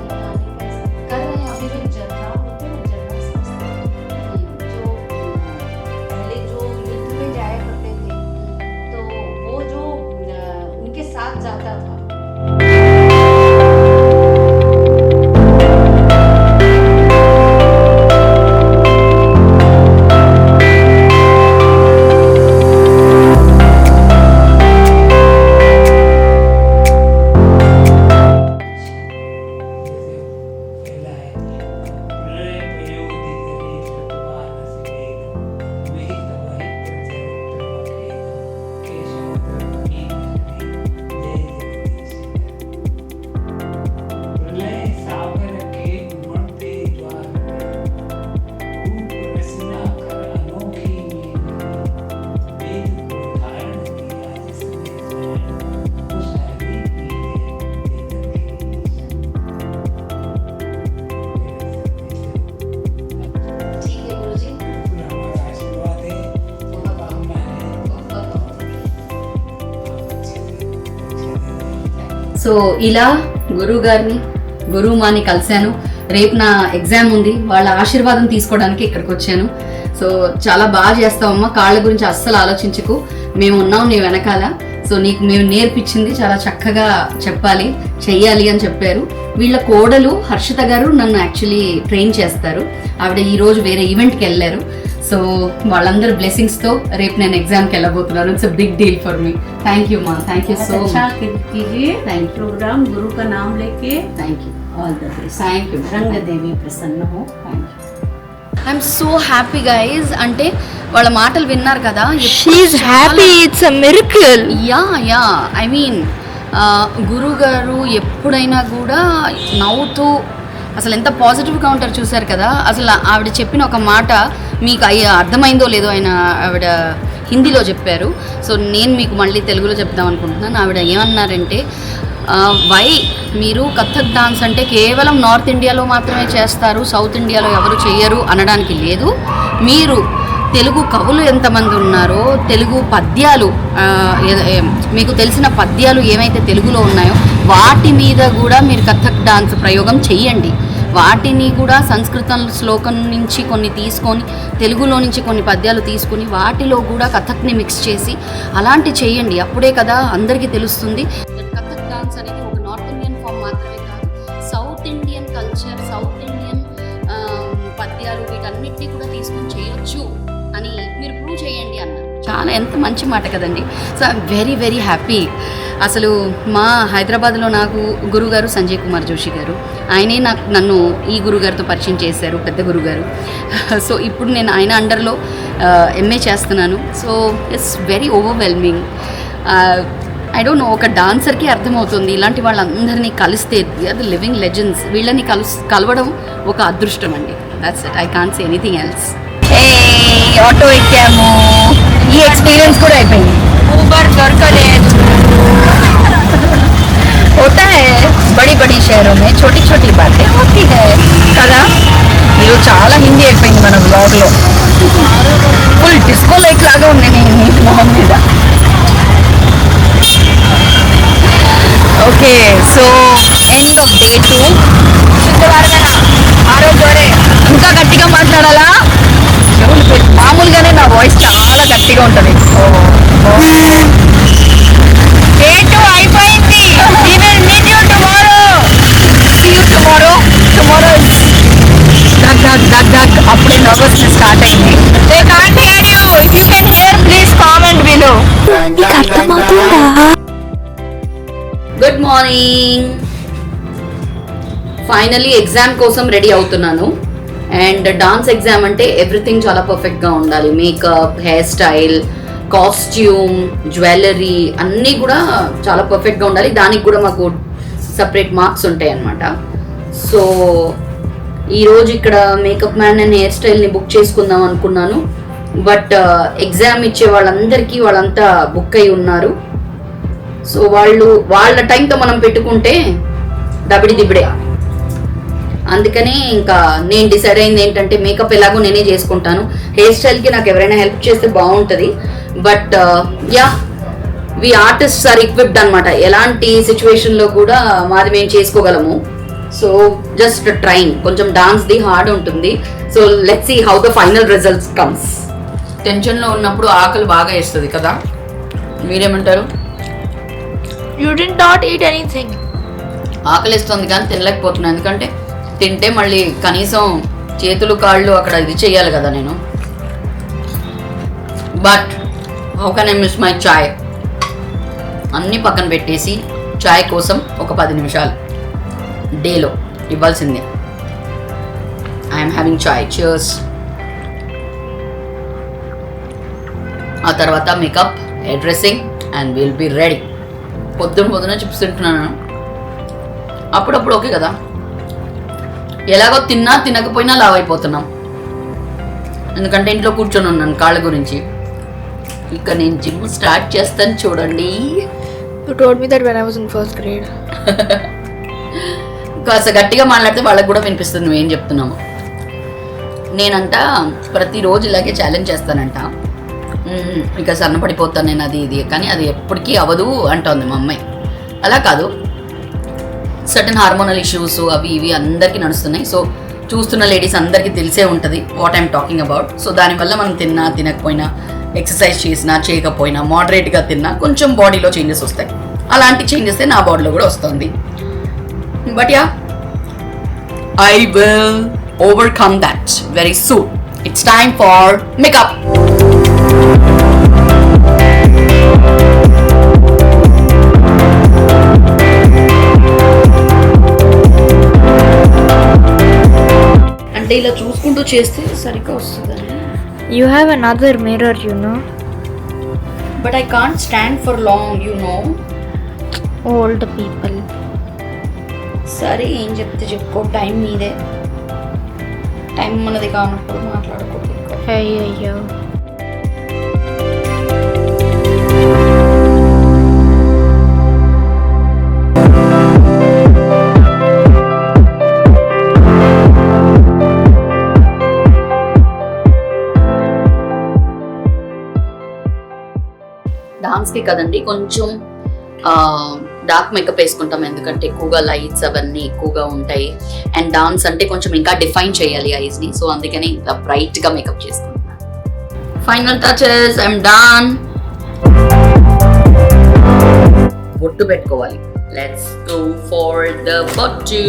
कर रहे हैं अभी भी. जर्रा होते हैं, जर्रा समझते हैं। जो पहले जो युद्ध में जाया करते थे तो वो जो उनके साथ जाता था, पहला है प्रलय प्रयोदित रेख मानस वेद वही तवहि प्रचलित केशव जय जगदीश. प्रलय सागर के उमड़ते ज्वार में रूप रचना कर अनोखी मीन वेद को धारण किया जिसने स्वयं उस हरि की ठीक है गुरुजी. हमारा आशीर्वाद है, कामना है, సో ఇలా గురువు గారిని గురువుమాని కలిశాను. రేపు నా ఎగ్జామ్ ఉంది, వాళ్ళ ఆశీర్వాదం తీసుకోవడానికి ఇక్కడికి వచ్చాను. సో చాలా బాగా చేస్తావమ్మా, కాళ్ళ గురించి అస్సలు ఆలోచించకు, మేము ఉన్నాం నీ వెనకాల. సో నీకు మేము నేర్పించింది చాలా చక్కగా చెప్పాలి, చెయ్యాలి అని చెప్పారు. వీళ్ళ కోడలు హర్షిత గారు నన్ను యాక్చువల్లీ ట్రైన్ చేస్తారు. ఆవిడ ఈరోజు వేరే ఈవెంట్కి వెళ్ళారు. సో వాళ్ళందరి బ్లెస్సింగ్స్తో రేపు నేను ఎగ్జామ్కి వెళ్ళబోతున్నాను. It's a big deal for me. Thank you మా, థ్యాంక్ యూ సో अच्छा మచ్. कीजिए। Thank you. प्रोग्राम गुरु का नाम लेके thank you. All the best. Thank you. Rang Devi प्रसन्न हो। Thank you. I'm so happy guys. అంటే వాళ్ళ మాటలు విన్నారు కదా. She's happy. It's a miracle. Yeah I mean గురువు గారు ఎప్పుడైనా కూడా నవ్వుతూ అసలు ఎంత పాజిటివ్గా ఉంటారు చూశారు కదా. అసలు ఆవిడ చెప్పిన ఒక మాట మీకు అర్థమైందో లేదో, ఆవిడ హిందీలో చెప్పారు. సో నేను మీకు మళ్ళీ తెలుగులో చెప్దాం అనుకుంటున్నాను. ఆవిడ ఏమన్నారంటే, వై మీరు కథక్ డాన్స్ అంటే కేవలం నార్త్ ఇండియాలో మాత్రమే చేస్తారు, సౌత్ ఇండియాలో ఎవరు చెయ్యరు అనడానికి లేదు. మీరు తెలుగు కవులు ఎంతమంది ఉన్నారో, తెలుగు పద్యాలు మీకు తెలిసిన పద్యాలు ఏమైతే తెలుగులో ఉన్నాయో వాటి మీద కూడా మీరు కథక్ డాన్స్ ప్రయోగం చెయ్యండి. వాటిని కూడా సంస్కృతం శ్లోకం నుంచి కొన్ని తీసుకొని, తెలుగులో నుంచి కొన్ని పద్యాలు తీసుకొని వాటిలో కూడా కథక్ని మిక్స్ చేసి అలాంటి చేయండి. అప్పుడే కదా అందరికీ తెలుస్తుంది. కథక్ డాన్స్ అనేది ఒక నార్త్ ఇండియన్ ఫామ్ మాత్రమే కాదు, south Indian culture, south Indian పద్యాలు వీటన్నిటినీ కూడా తీసుకొని చేయొచ్చు అని మీరు ప్రూవ్ చేయండి అన్నారు. చాలా ఎంత మంచి మాట కదండి. So I'm very very happy. అసలు మా హైదరాబాద్లో నాకు గురుగారు సంజయ్ కుమార్ జోషి గారు, ఆయనే నన్ను ఈ గురుగారితో పరిచయం చేశారు, పెద్ద గురుగారు. సో ఇప్పుడు నేను ఆయన అండర్లో ఎంఏ చేస్తున్నాను. So it's very overwhelming. I don't know, ఒక డాన్సర్కి అర్థమవుతుంది ఇలాంటి వాళ్ళందరినీ కలిస్తే ది లివింగ్ లెజెండ్స్. వీళ్ళని కలవడం ఒక అదృష్టం అండి. That's it, I can't say anything else. Auto ఎక్కాము, ఈ ఎక్స్పీరియన్స్ కూడా అయిపోయింది. ఊబర్ దొరకలేదు. होता है बड़ी बड़ी शहरों में, छोटी छोटी बातें होती है కదా. మీరు చాలా హిందీ అయిపోయింది మన బ్లాగ్లో. ఫుల్ డిస్కో లైట్ లాగా ఉంది నేను మొహం మీద. Okay, so end of day 2. శుక్రవారమేనా? ఆ రోజు వరే ఇంకా గట్టిగా మాట్లాడాలా? మామూలుగానే నా వాయిస్ చాలా గట్టిగా ఉంటుంది. డే 2 అయిపోయింది. We will meet you tomorrow. See you tomorrow. Tomorrow is దగ్ అప్పుడే నర్వస్నెస్ స్టార్ట్ అయింది. They can't hear you. If you can hear, please comment below. Good morning. Finally exam కోసం రెడీ అవుతున్నాను. అండ్ డాన్స్ ఎగ్జామ్ అంటే everything చాలా పర్ఫెక్ట్గా ఉండాలి. Makeup, hair style, costume, jewellery అన్నీ కూడా చాలా పర్ఫెక్ట్గా ఉండాలి. దానికి కూడా మాకు సపరేట్ మార్క్స్ ఉంటాయి అన్నమాట. సో ఈరోజు ఇక్కడ మేకప్ మ్యాన్ అండ్ హెయిర్ స్టైల్ని బుక్ చేసుకుందాం అనుకున్నాను. బట్ ఎగ్జామ్ ఇచ్చే వాళ్ళంతా బుక్ అయి ఉన్నారు. సో వాళ్ళ టైంతో మనం పెట్టుకుంటే దబిడి దిబిడే. అందుకని ఇంకా నేను డిసైడ్ అయింది ఏంటంటే మేకప్ ఎలాగో నేనే చేసుకుంటాను. హెయిర్ స్టైల్కి నాకు ఎవరైనా హెల్ప్ చేస్తే బాగుంటుంది. But yeah, we artists are equipped అనమాట. ఎలాంటి సిచ్యువేషన్లో కూడా మాది మేము చేసుకోగలము. So just train. కొంచెం డాన్స్ది హార్డ్ ఉంటుంది. So let's see how the final results comes. టెన్షన్లో ఉన్నప్పుడు ఆకలి బాగా వేస్తుంది కదా, మీరేమంటారు? You did not eat anything. ఆకలిస్తుంది కానీ తినలేకపోతున్నాను. ఎందుకంటే తింటే మళ్ళీ కనీసం చేతులు కాళ్ళు అక్కడ ఇది చేయాలి కదా నేను. But how can I miss my chai? అన్నీ పక్కన పెట్టేసి చాయ్ కోసం ఒక 10 నిమిషాలు డేలో ఇవ్వాల్సిందే. I'm having chai. చియర్స్. ఆ తర్వాత makeup, hair dressing and will be ready. పొద్దున చిప్స్ తింటున్నాను. అప్పుడప్పుడు ఓకే కదా, ఎలాగో తినకపోయినా లావ్ అయిపోతున్నాం. ఎందుకంటే ఇంట్లో కూర్చొని ఉన్నాను కాళ్ళ గురించి. ఇక నేను జిమ్ స్టార్ట్ చేస్తాను చూడండి. You told me that when I was in first grade. కాస్త గట్టిగా మాట్లాడితే వాళ్ళకి కూడా వినిపిస్తుంది నువ్వేం చెప్తున్నాము. నేనంట ప్రతిరోజు ఇలాగే ఛాలెంజ్ చేస్తానంట. ఇక సన్నపడిపోతాను నేను, అది ఇది, కానీ అది ఎప్పటికీ అవ్వదు అంటోంది మా అమ్మాయి. అలా కాదు, సర్టన్ హార్మోనల్ ఇష్యూస్ అవి ఇవి అందరికీ నడుస్తున్నాయి. సో చూస్తున్న లేడీస్ అందరికీ తెలిసే ఉంటుంది what I'm talking about. So దానివల్ల మనం తినకపోయినా, ఎక్సర్సైజ్ చేసినా చేయకపోయినా, మోడరేట్గా తిన్నా కొంచెం బాడీలో చేంజెస్ వస్తాయి. అలాంటి చేంజెస్ నా బాడీలో కూడా వస్తుంది. But yeah, I will overcome that very soon. It's time for makeup. అంటే ఇలా చూసుకుంటూ చేస్తే సరిగ్గా వస్తుందని. You have another mirror, you know. But I can't stand for long, you know. Old people. సరే ఏం చెప్తే చెప్పుకో, టైం మీదే. టైం మనది కానప్పుడు మాట్లాడుకోవచ్చు. అయ్యో. డాన్స్కి కదండి కొంచెం డార్క్ మేకప్ వేసుకుంటాం, ఎందుకంటే ఎక్కువగా లైట్స్ అవన్నీ ఎక్కువగా ఉంటాయి. అండ్ డాన్స్ అంటే కొంచెం ఇంకా డిఫైన్ చేయాలి ఐస్ని. సో అందుకని ఇంకా బ్రైట్గా మేకప్ చేసుకుంటున్నాను. Final touches, I'm done. బొట్టు పెట్టుకోవాలి. లెట్స్ గో ఫర్ ద బొట్టు.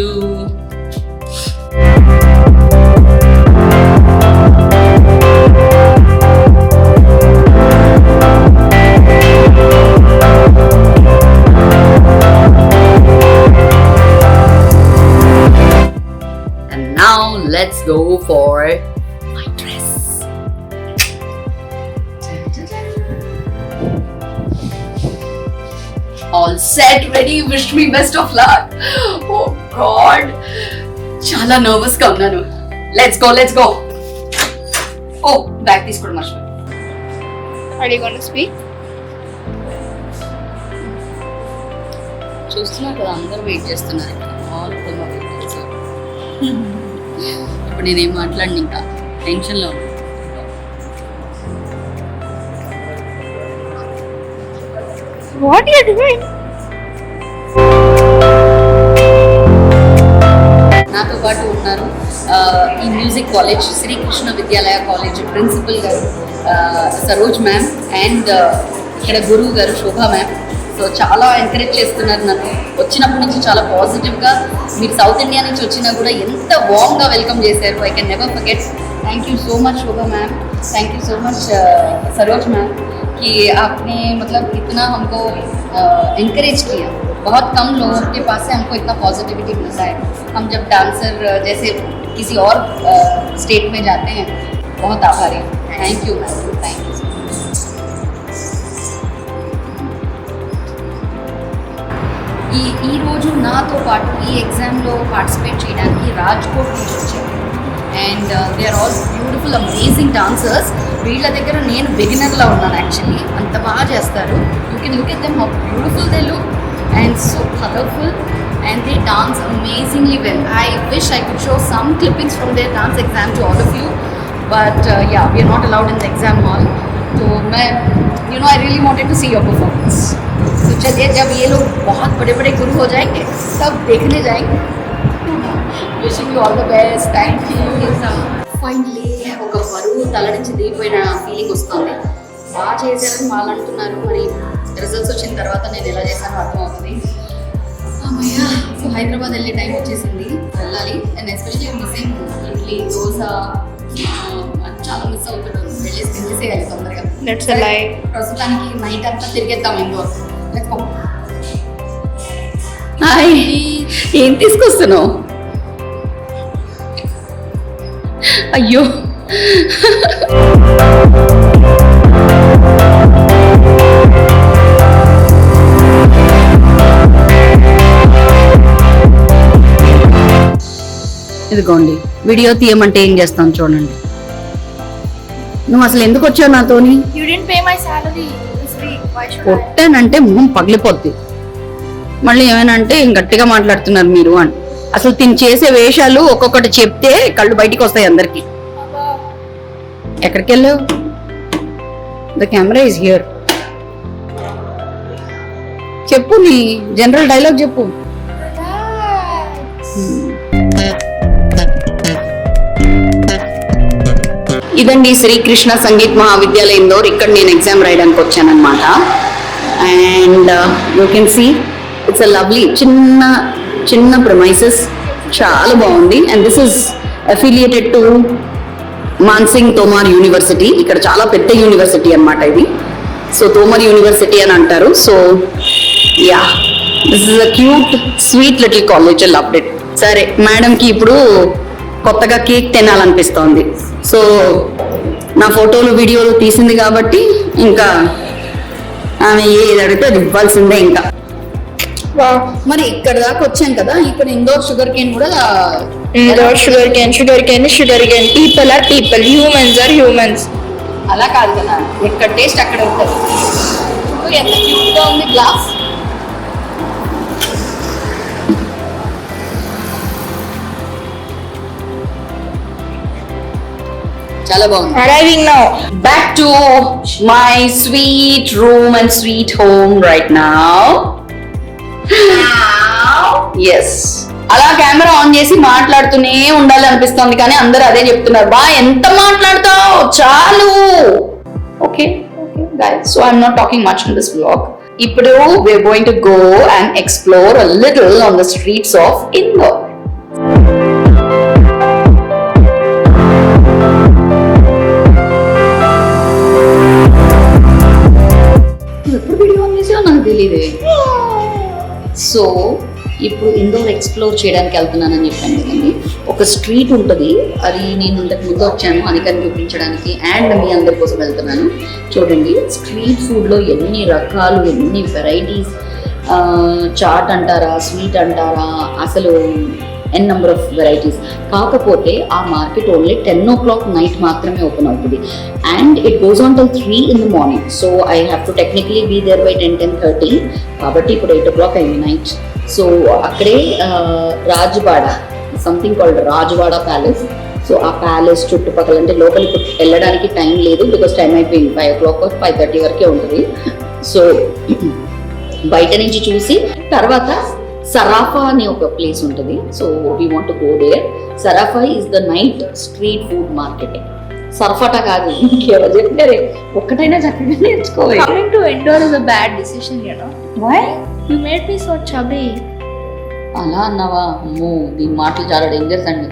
now let's go for my dress. All set, ready, wish me best of luck. Oh god, chala nervous ga unnanu. Let's go. Oh, bag తీసుకోవడం మర్చిపోయాను. Are you going to speak? చూస్తున్నారు కదా, అందరూ wait చేస్తున్నారు. All of them are waiting. ఇప్పుడు నేనేం మాట్లాడిన ఇంకా టెన్షన్లో ఉన్నా. What are you doing? నాతో పాటు ఉన్నారు ఈ మ్యూజిక్ కాలేజ్ శ్రీకృష్ణ విద్యాలయ కాలేజ్ ప్రిన్సిపల్ గారు సరోజ్ మ్యామ్ అండ్ ఇక్కడ గురువు గారు శోభా మ్యామ్. సో చాలా ఎంకరేజ్ చేస్తున్నారు నన్ను. వచ్చినప్పటి నుంచి చాలా పాజిటివ్గా, మీరు సౌత్ ఇండియా నుంచి వచ్చినా కూడా ఎంత వార్మ్గా వెల్కమ్ చేశారు. I can never forget. Thank you so much Shobha ma'am, thank you so much Saroj ma'am कि आपने मतलब इतना हमको encourage किया. बहुत कम लोगों के पास से हमको इतना पॉजिटिविटी मिलता है. हम जब डांसर जैसे किसी और स्टेट में जाते हैं. बहुत आभारी. Thank you ma'am, thank you. ఈ రోజు నాతో పాటు ఈ ఎగ్జామ్లో పార్టిసిపేట్ చేయడానికి రాజ్కోట్ నుంచి వచ్చారు. And they are all beautiful amazing dancers. వీళ్ళ దగ్గర నేను బిగినర్లా ఉన్నాను యాక్చువల్లీ. అంత బాగా చేస్తారు. You can look at them how beautiful they look and so colorful and they dance amazingly well. I wish I could show some clippings from their dance exam to all of you, but yeah, we are not allowed in the exam hall. So I really wanted to see your performance. So चलिए, जब ये लोग बहुत बड़े-बड़े गुरु हो जाएंगे तब देखने जाएंगे. Wishing you all the best. Thank you. Finally ఒక బరువు తల నుంచి దిగిపోయిన ఫీలింగ్ వస్తుంది. బాగా చేశారని వాళ్ళు అంటున్నారు. మరి రిజల్ట్స్ వచ్చిన తర్వాత నేను ఎలా చేశానో అర్థమవుతుంది. అమ్మయ్యా, సో హైదరాబాద్ వెళ్ళే టైం వచ్చేసింది, వెళ్ళాలి. And especially missing idli, dosa, చాలా మిస్ అవుతున్నాను. వెళ్ళేసి తినేసేయాలి తొందరగా. That's a lie. ప్రస్తుతానికి నైట్ అంతా తిరిగేద్దాం ఇండోర్. Let's go. హాయ్, ఏం తీసుకొస్తున్నావు? అయ్యో, ఇదిగోండి, వీడియో తీయమంటే ఏం చేస్తాను చూడండి. నువ్వు అసలు ఎందుకు వచ్చావు నాతోని? You didn't pay my salary this week. Why should I? కొట్టానంటే మొహం పగిలిపోద్ది. మళ్ళీ ఏమైనా గట్టిగా మాట్లాడుతున్నారు మీరు అని. అసలు తిని చేసే వేషాలు ఒక్కొక్కటి చెప్తే కళ్ళు బయటికి వస్తాయి అందరికి. ఎక్కడికి వెళ్ళావు? The camera is here. చెప్పు, నీ జనరల్ డైలాగ్ చెప్పు. ఇదండి శ్రీకృష్ణ సంగీత్ మహావిద్యాలయం ఇందోర్. ఇక్కడ నేను ఎగ్జామ్ రాయడానికి వచ్చానమాట. And you can see it's a lovely చిన్న ప్రమైసెస్, చాలా బాగుంది. And this is affiliated to Mansingh Tomar university. ఇక్కడ చాలా పెద్ద యూనివర్సిటీ అన్నమాట ఇది. సో తోమర్ యూనివర్సిటీ అని అంటారు. So yeah, this is a cute sweet little college. I loved it. సరే, మేడంకి ఇప్పుడు కొత్తగా కేక్ తినాలనిపిస్తోంది. సో నా ఫోటోలు వీడియోలు తీసింది కాబట్టి ఇంకా ఆమె ఏది అడిగితే అది ఇవ్వాల్సిందే. ఇంకా మరి ఇక్కడ దాకా వచ్చాం కదా, ఇక్కడ ఇండోర్ షుగర్ కేన్ కూడా. Indoor sugarcane is sugarcane. People are people. Humans are humans. అలా కాదు కదా, ఎక్కడ టేస్ట్ అక్కడ ఉంటుంది. ఎంత క్యూట్ గా ఉంది గ్లాస్. చాలా బాగుంది. Arriving now. Back to my sweet room and sweet home right now. Yes. అలా కెమెరా ఆన్ చేసి మాట్లాడుతూనే ఉండాలి అనిపిస్తుంది, కానీ అందరూ అదే చెప్తున్నారు. బా ఎంత మాట్లాడతావు, చాలు. Okay guys, so I'm not talking much in this vlog. ఇప్పుడు we're going to go and explore a little on the streets of Indore. ఎప్పుడు వీడియో ఆన్ చేసావో నాకు తెలియదే. సో ఇప్పుడు ఇండోర్ ఎక్స్ప్లోర్ చేయడానికి వెళ్తున్నానని చెప్పాను కదండి. ఒక ఒక స్ట్రీట్ ఉంటుంది, అది నేను ఇంతకు ముందు వచ్చాను అందుకని చూపించడానికి అండ్ మీ అందరి కోసం వెళ్తున్నాను. చూడండి స్ట్రీట్ ఫుడ్లో ఎన్ని రకాలు, ఎన్ని వెరైటీస్, చాట్ అంటారా, స్వీట్ అంటారా, అసలు ఎన్ నెంబర్ ఆఫ్ వెరైటీస్. కాకపోతే ఆ మార్కెట్ ఓన్లీ 10 o'clock నైట్ మాత్రమే ఓపెన్ అవుతుంది and it goes on till 3 in the morning. So I have to technically be there by 10-10:30. కాబట్టి ఇప్పుడు 8 o'clock అయింది నైట్. సో అక్కడే Rajwada, something called Rajwada palace. So ఆ palace చుట్టుపక్కల, అంటే లోపలికి వెళ్ళడానికి టైం లేదు బికాస్ టైం అయిపోయింది, 5 o'clock 5:30 వరకే ఉంటుంది. సో బయట నుంచి చూసి తర్వాత సరాఫా అనే ఒక ప్లేస్ ఉంటుంది. So we want to go there. Sarafa is the night street food market. సరఫటా కాదు, ఇంకెవరు చెప్పారే, ఒక్కటైనా చక్కగా నేర్చుకోవాలి. Coming to Indore is a bad decision, you know. Why? You made me so chubby. అలా అన్నావా? అమ్మో, దీని మాటలు చాలా డేంజర్స్ అండి.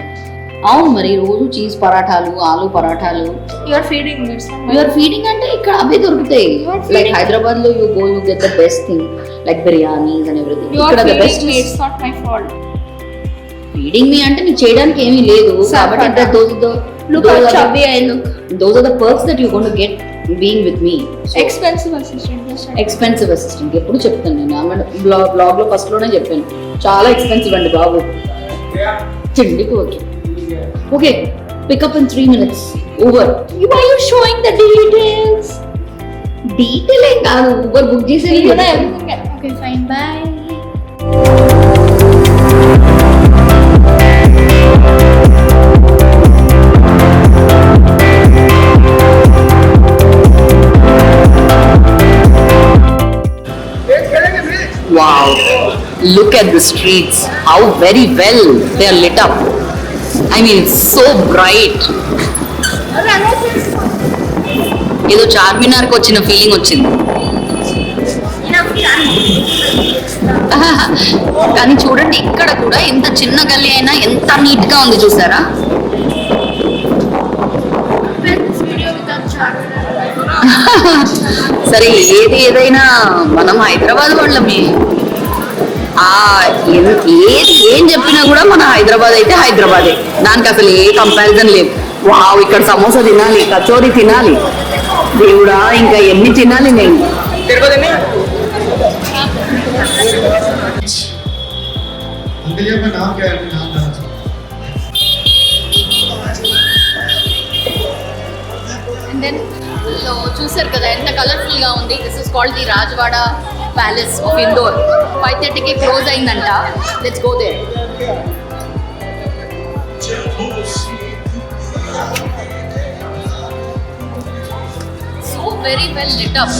అవును మరి, రోజు చీజ్ పరాఠాలు, ఆలు పరాఠాలు. You are feeding me somewhere. You're feeding అంటే ఇక్కడ అవే దొరుకుతాయి. You are like feeding- Hyderabad లో you get the best thing like biryanis and everything. You are ఇక్కడ the feeding best me. It's not my fault. Feeding me అంటే నీకు చేయడానికి ఏమీ లేదు కాబట్టి Look how chubby I look. those are the perks that you're going to get being with me. Expensive assistant. Just like- expensive assistant ఎప్పుడు చెప్తాను నేను, ఆమె బ్లాగ్ లో ఫస్ట్ లోనే చెప్పాను, చాలా ఎక్స్పెన్సివ్ అండి బాబు. తిండికి okay okay, pickup in 3 minutes Uber. Why are you showing the details? Detail ఏం కాదు, ఊబర్ బుక్ చేసేది You know everything. Okay, fine. Bye. Wow, look at the streets, how very well they are lit up. I mean, it's so bright. ఏదో చార్మినార్కి వచ్చిన feeling వచ్చింది. కానీ చూడండి, ఇక్కడ కూడా ఎంత చిన్న గల్లీ అయినా ఎంత నీట్ గా ఉంది చూసారా? సరే, ఏదైనా మనం హైదరాబాద్ వాళ్ళమే. ఏం చెప్పినా కూడా మన హైదరాబాద్ అయితే హైదరాబాదే, దానికి అసలు ఏ కంపారిజన్ లేదు. వావ్, ఇక్కడ సమోసా తినాలి, కచోరీ తినాలి, దేవుడా ఇంకా ఎన్ని తినాలి నేను. अंकल मैं नाम क्या है, नाम जाना चाहता అండ్ దెన్ చూసారు కదా ఎంత కలర్ఫుల్ గా ఉంది. This is called the Rajwada palace of Indore. 5:30కి క్లోజ్ అయిందంట. Let's go there. So very well lit up.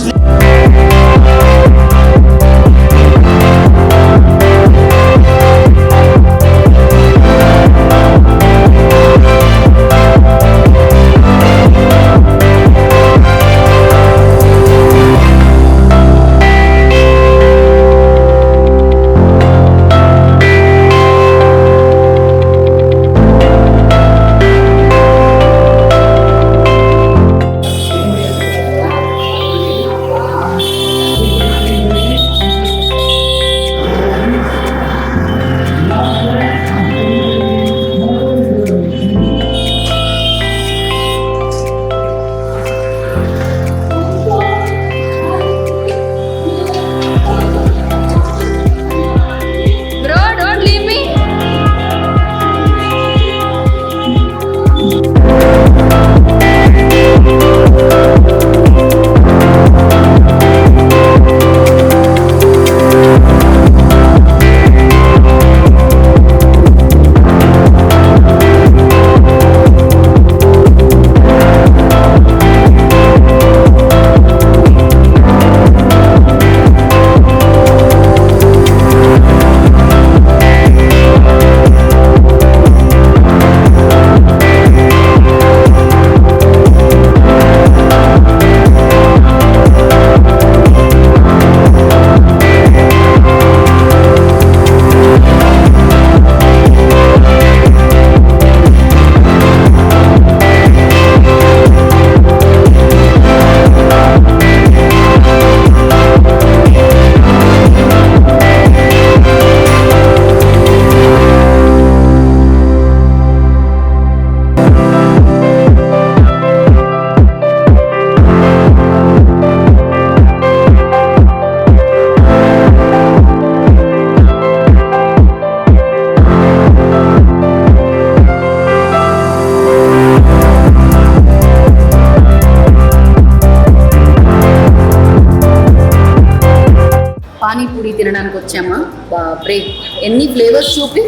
బాప్రే ఎన్ని ఫ్లేవర్స్ చూపి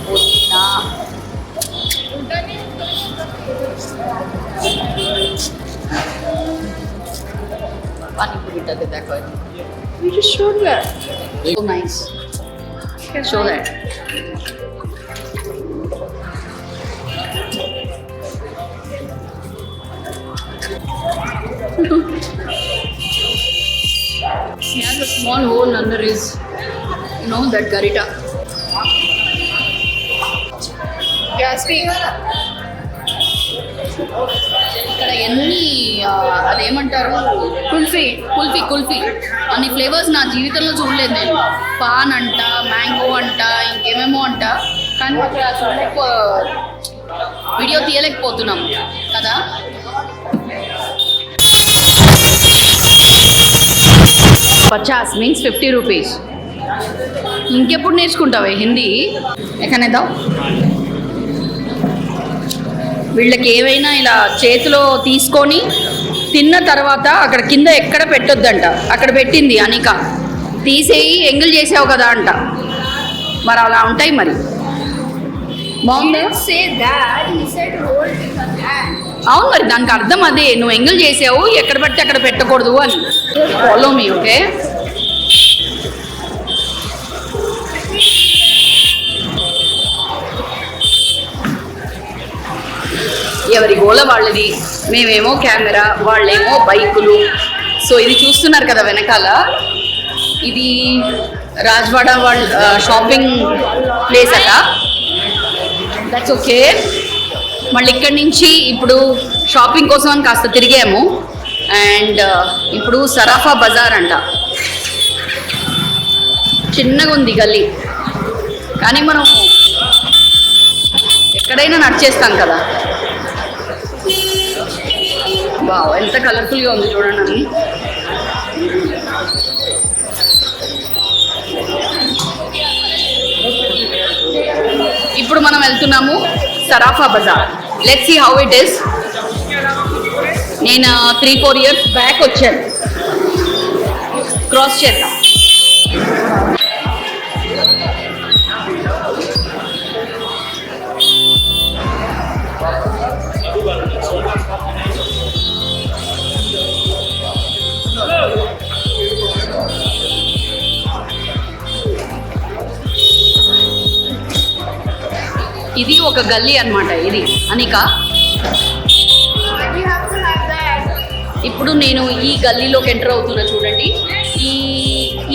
పుదీనా పానీపూరి देखो We just showed that. so nice show that he has a small hole under his that garita. Yeah, speak. ఇక్కడ ఎన్ని అదేమంటారు కుల్ఫీ కుల్ఫీ కుల్ఫీ అన్ని ఫ్లేవర్స్ నా జీవితంలో చూడలేదు నేను. పాన్ అంట, మ్యాంగో అంట, ఇంకేమేమో అంట, కానీ అక్కడ వీడియో తీయలేకపోతున్నాం కదా. 50 మీన్స్ 50 రూపీస్. ఇంకెప్పుడు నేర్చుకుంటావే హిందీ? ఎక్కనేదా వీళ్ళకి ఏవైనా ఇలా చేతిలో తీసుకొని తిన్న తర్వాత అక్కడ కింద ఎక్కడ పెట్టొద్దంట. అక్కడ పెట్టింది అనిక, తీసేయి ఎంగిల్ చేసావు కదా అంట. మరి అలా ఉంటాయి మరి. బాగుందా? Say that. He said hold in the hand. అవును మరి దానికి అర్థం అదే, నువ్వు ఎంగిల్ చేసావు ఎక్కడ పడితే అక్కడ పెట్టకూడదు అని. Follow me okay. ఎవరి గోల వాళ్ళది, మేమేమో కెమెరా, వాళ్ళేమో బైకులు. సో ఇది చూస్తున్నారు కదా వెనకాల, ఇది రాజ్వాడ వాళ్ళ షాపింగ్ ప్లేస్ అట. That's okay. మళ్ళీ ఇక్కడి నుంచి ఇప్పుడు షాపింగ్ కోసం అని కాస్త తిరిగాము. అండ్ ఇప్పుడు సరాఫా బజార్ అంట. చిన్నగా ఉంది గల్లీ, కానీ మనం ఎక్కడైనా నడిచేస్తాం కదా. వావ్, ఎంత కలర్ఫుల్గా ఉంది చూడండి అన్ని. ఇప్పుడు మనం వెళ్తున్నాము Sarafa Bazaar. Let's see how it is. నేను 3-4 years బ్యాక్ వచ్చాను. క్రాస్ చేద్దాం. ఇది ఒక గల్లీ అన్నమాట. ఇది అనిక. You have to have that. ఇప్పుడు నేను ఈ గల్లీలోకి ఎంటర్ అవుతున్నా చూడండి.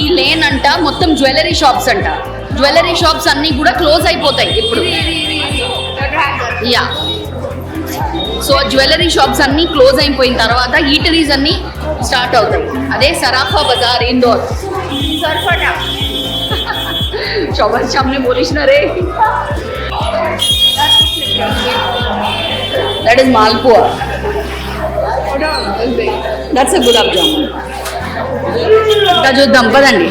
ఈ లేన్ అంట మొత్తం జ్యువెలరీ షాప్స్ అంట. జ్యువెలరీ షాప్స్ అన్నీ కూడా క్లోజ్ అయిపోతాయి ఇప్పుడు. యా, సో జ్యువెలరీ షాప్స్ అన్నీ క్లోజ్ అయిపోయిన తర్వాత ఈటరీస్ అన్నీ స్టార్ట్ అవుతాయి. అదే సరాఫా బజార్ ఇందోర్. Sarfata. সবার সামনে বলিস না রে. That is malpua. That's a gulab jamun. ఇంకా చూద్దాం పదండి.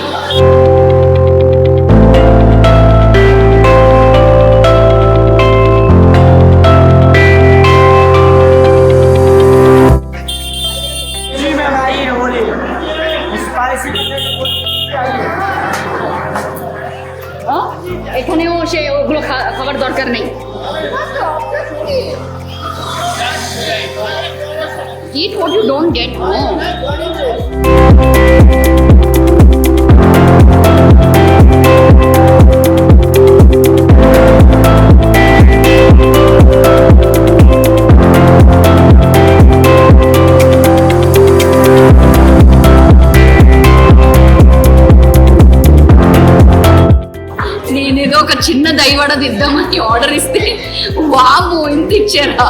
এখানেও সে ওগুলো খাবার দরকার নেই. Eat what you don't get. No. నేనేదో ఒక చిన్న దైవడ దిద్దామని ఆర్డర్ ఇస్తే వామ్మో ఇంత ఇచ్చారా.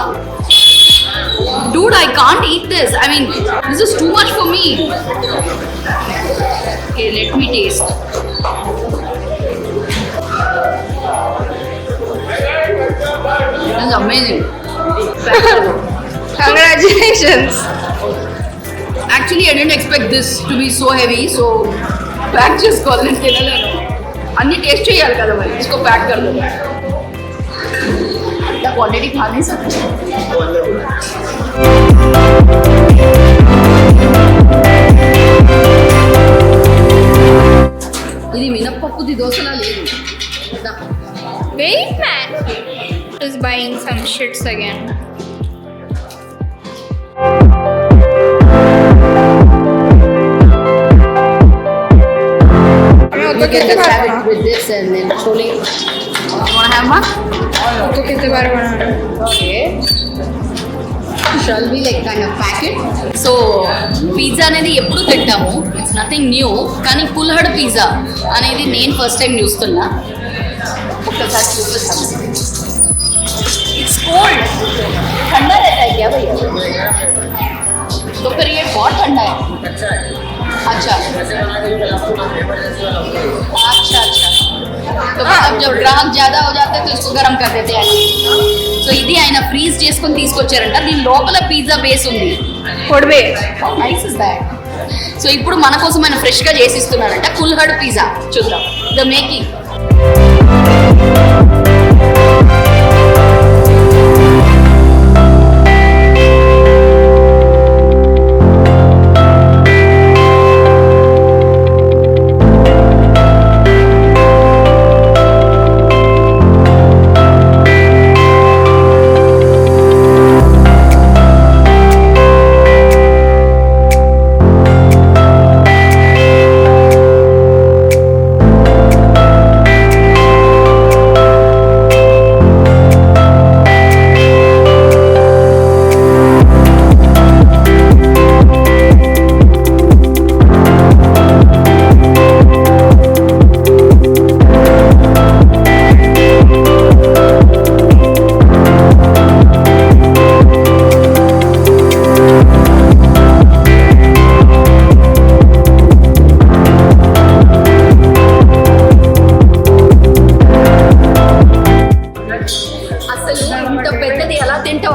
Dude, I can't eat this. I mean, this is too much for me. Okay, let me taste. That's amazing. Congratulations. Actually, I didn't expect this to be so heavy, so pack just call it. अन्य test చేయాలి కదా మరి. इसको pack कर दो. अंडा quantity खा नहीं सकते. ఇది మినప్పప్పుది దోశలా లేదు. దా. Wait, man. Just buying some shits again. Look at the salad with this and then chole. Wanna have one? तो कितने बार बनाना? Okay. Shall we like kind of pack it? So pizza అనేది ఎప్పుడు తింటాము, ఇట్స్ నథింగ్ న్యూ. కానీ పుల్హడ్ pizza అనేది నేను first time చూస్తున్నా. ఒక్కసారి చూపిస్తాను. It's cold. ठंडा रहता है क्या भैया? तो फिर ये बहुत ठंडा है. अच्छा अच्छा अच्छा. तो मतलब जब ग्राहक ज्यादा हो जाते हैं तो इसको गर्म कर देते हैं. సో ఇది ఆయన ఫ్రీజ్ చేసుకొని తీసుకొచ్చారంట. దీని లోపల పిజ్జా బేస్ ఉంది. Kodbe. How nice is that. So ఇప్పుడు మన కోసం ఆయన ఫ్రెష్ గా చేసి ఇస్తున్నారంట కుల్హడ్ పిజ్జా. చూద్దాం ద మేకింగ్.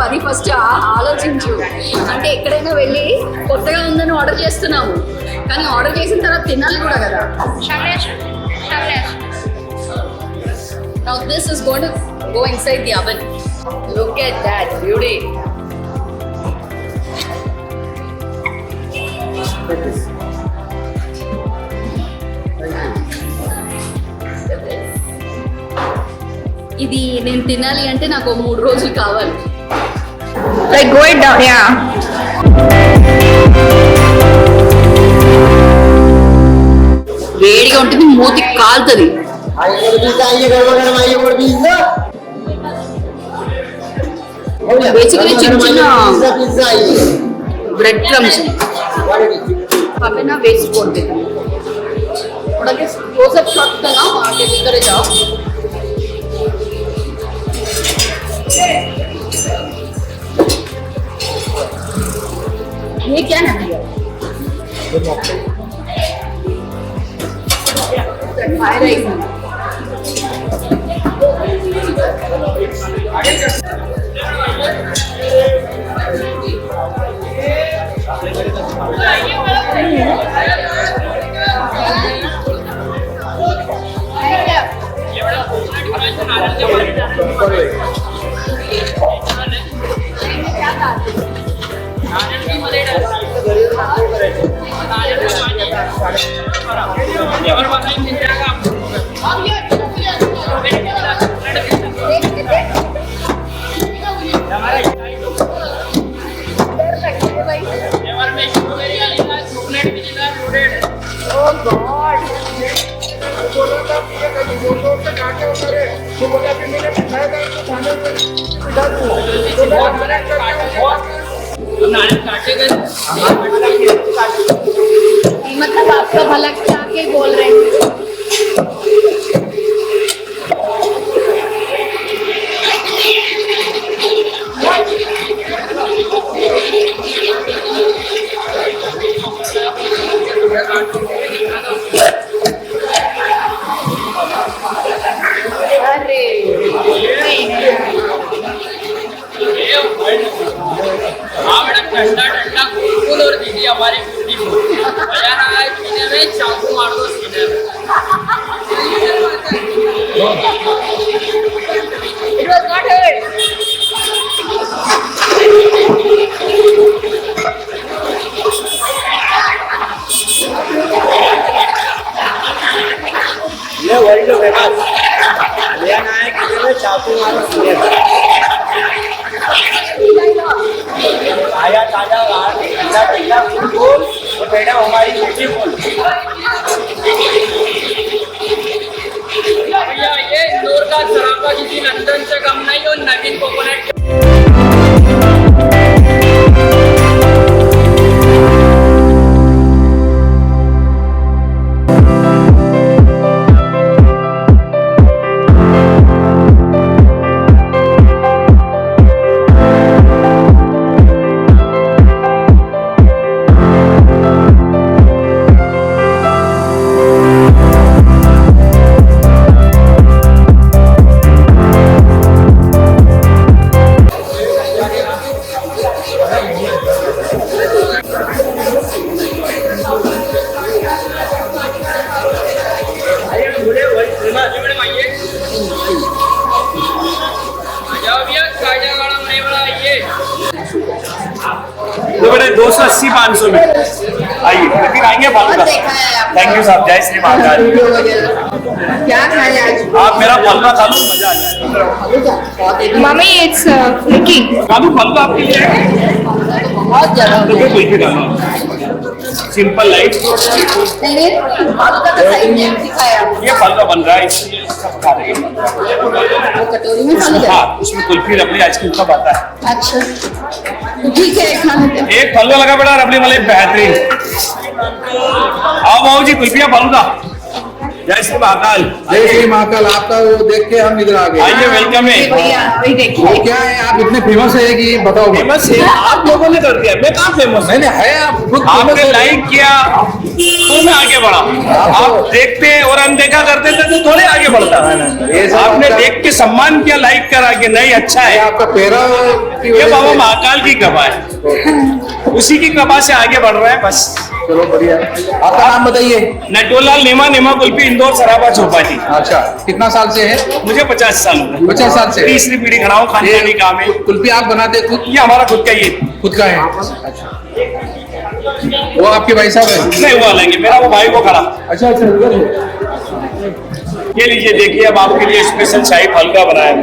అది ఫస్ట్ ఆలోచించు. అంటే ఎక్కడైనా వెళ్ళి కొత్తగా ఉందని ఆర్డర్ చేస్తున్నాము, కానీ ఆర్డర్ చేసిన తర్వాత తినాలి కూడా కదా. Now this is going to go inside the oven. Look at that beauty. ఇది నేను తినాలి అంటే నాకు 3 రోజులు కావాలి. Like go it down, yeah. వేడిగా ఉంటుంది, మూతి కాలుతుంది. బేసికలీ చిన్న చిన్న బ్రెడ్ క్రమ్స్ పక్కన వేసుకోండి. क्लोजअप शॉट करना आगे भीतर जाओ. ये क्या है भैया? Fry rice. मतलब आपका भला क्या के बोल रहे हैं? अरे ठंडा ठंडा कूल और दीजिए हमारे पीने में चाकू मार दो सीने में. it was not hurt. Madam हमारी ब्यूटीफुल भैया ये इंदौर का सराफा किसी लंदन से कम नहीं और नवीन कोकोनट तो बेटे 280 500 में आइए फिर आएंगे फलूदा। थैंक यू साहब, जय श्री महाकाल। क्या खाया आज? आप मेरा फलूदा खा लो, मजा आ जाएगा। Mummy it's flicking. Kalu falooda आपके लिए है? बहुत ज्यादा तो फिर कुल्फी डालो, सिंपल लाइट। ये फलूदा बन रहा है, इसलिए सब खा रहे हैं। कटोरी में फालूदा। हाँ, उसमें कुल्फी रबड़ी आइसक्रीम सब आता है। अच्छा ठीक है, खा लेते हैं। एक फलूदा लगा बेटा, रबड़ी वाले बेहतरीन। आओ बाबू जी, कुल्फिया फलूदा। जय श्री महाकाल। जय श्री महाकाल। आपका वो देख के हम इधर आ गए। आइए, वेलकम है। वो क्या है, आप इतने फेमस है कि बताओ। फेमस है आप लोगों ने कर दिया, मैं कहाँ फेमस नहीं है, आप खुद आपने लाइक किया तो मैं आगे बढ़ा। आप देखते और अनदेखा करते थे तो थोड़े आगे बढ़ता। आपने देख के सम्मान किया, लाइक करा के नहीं अच्छा है। आपका पेरा ये बाबा महाकाल की कृपा है, उसी की कृपा से आगे बढ़ रहे हैं बस। चलो बढ़िया। आपका नाम बताइए। नटोलाल नेमा कुल्फी, इंदौर सराबा चौपाटी। अच्छा, कितना साल से है? मुझे 50 साल हो गए। 50 साल से। तीसरी पीढ़ी खड़ा हूँ, खानदानी काम है। कुल्फी आप बनाते खुद? ये हमारा खुद का, ये खुद का है। वो आपके भाई साहब है? नहीं, वो लेंगे मेरा वो भाई को खड़ा। अच्छा अच्छा, उधर है। ये लीजिए, देखिए अब आपके लिए स्पेशल शाही फलूदा बनाया है।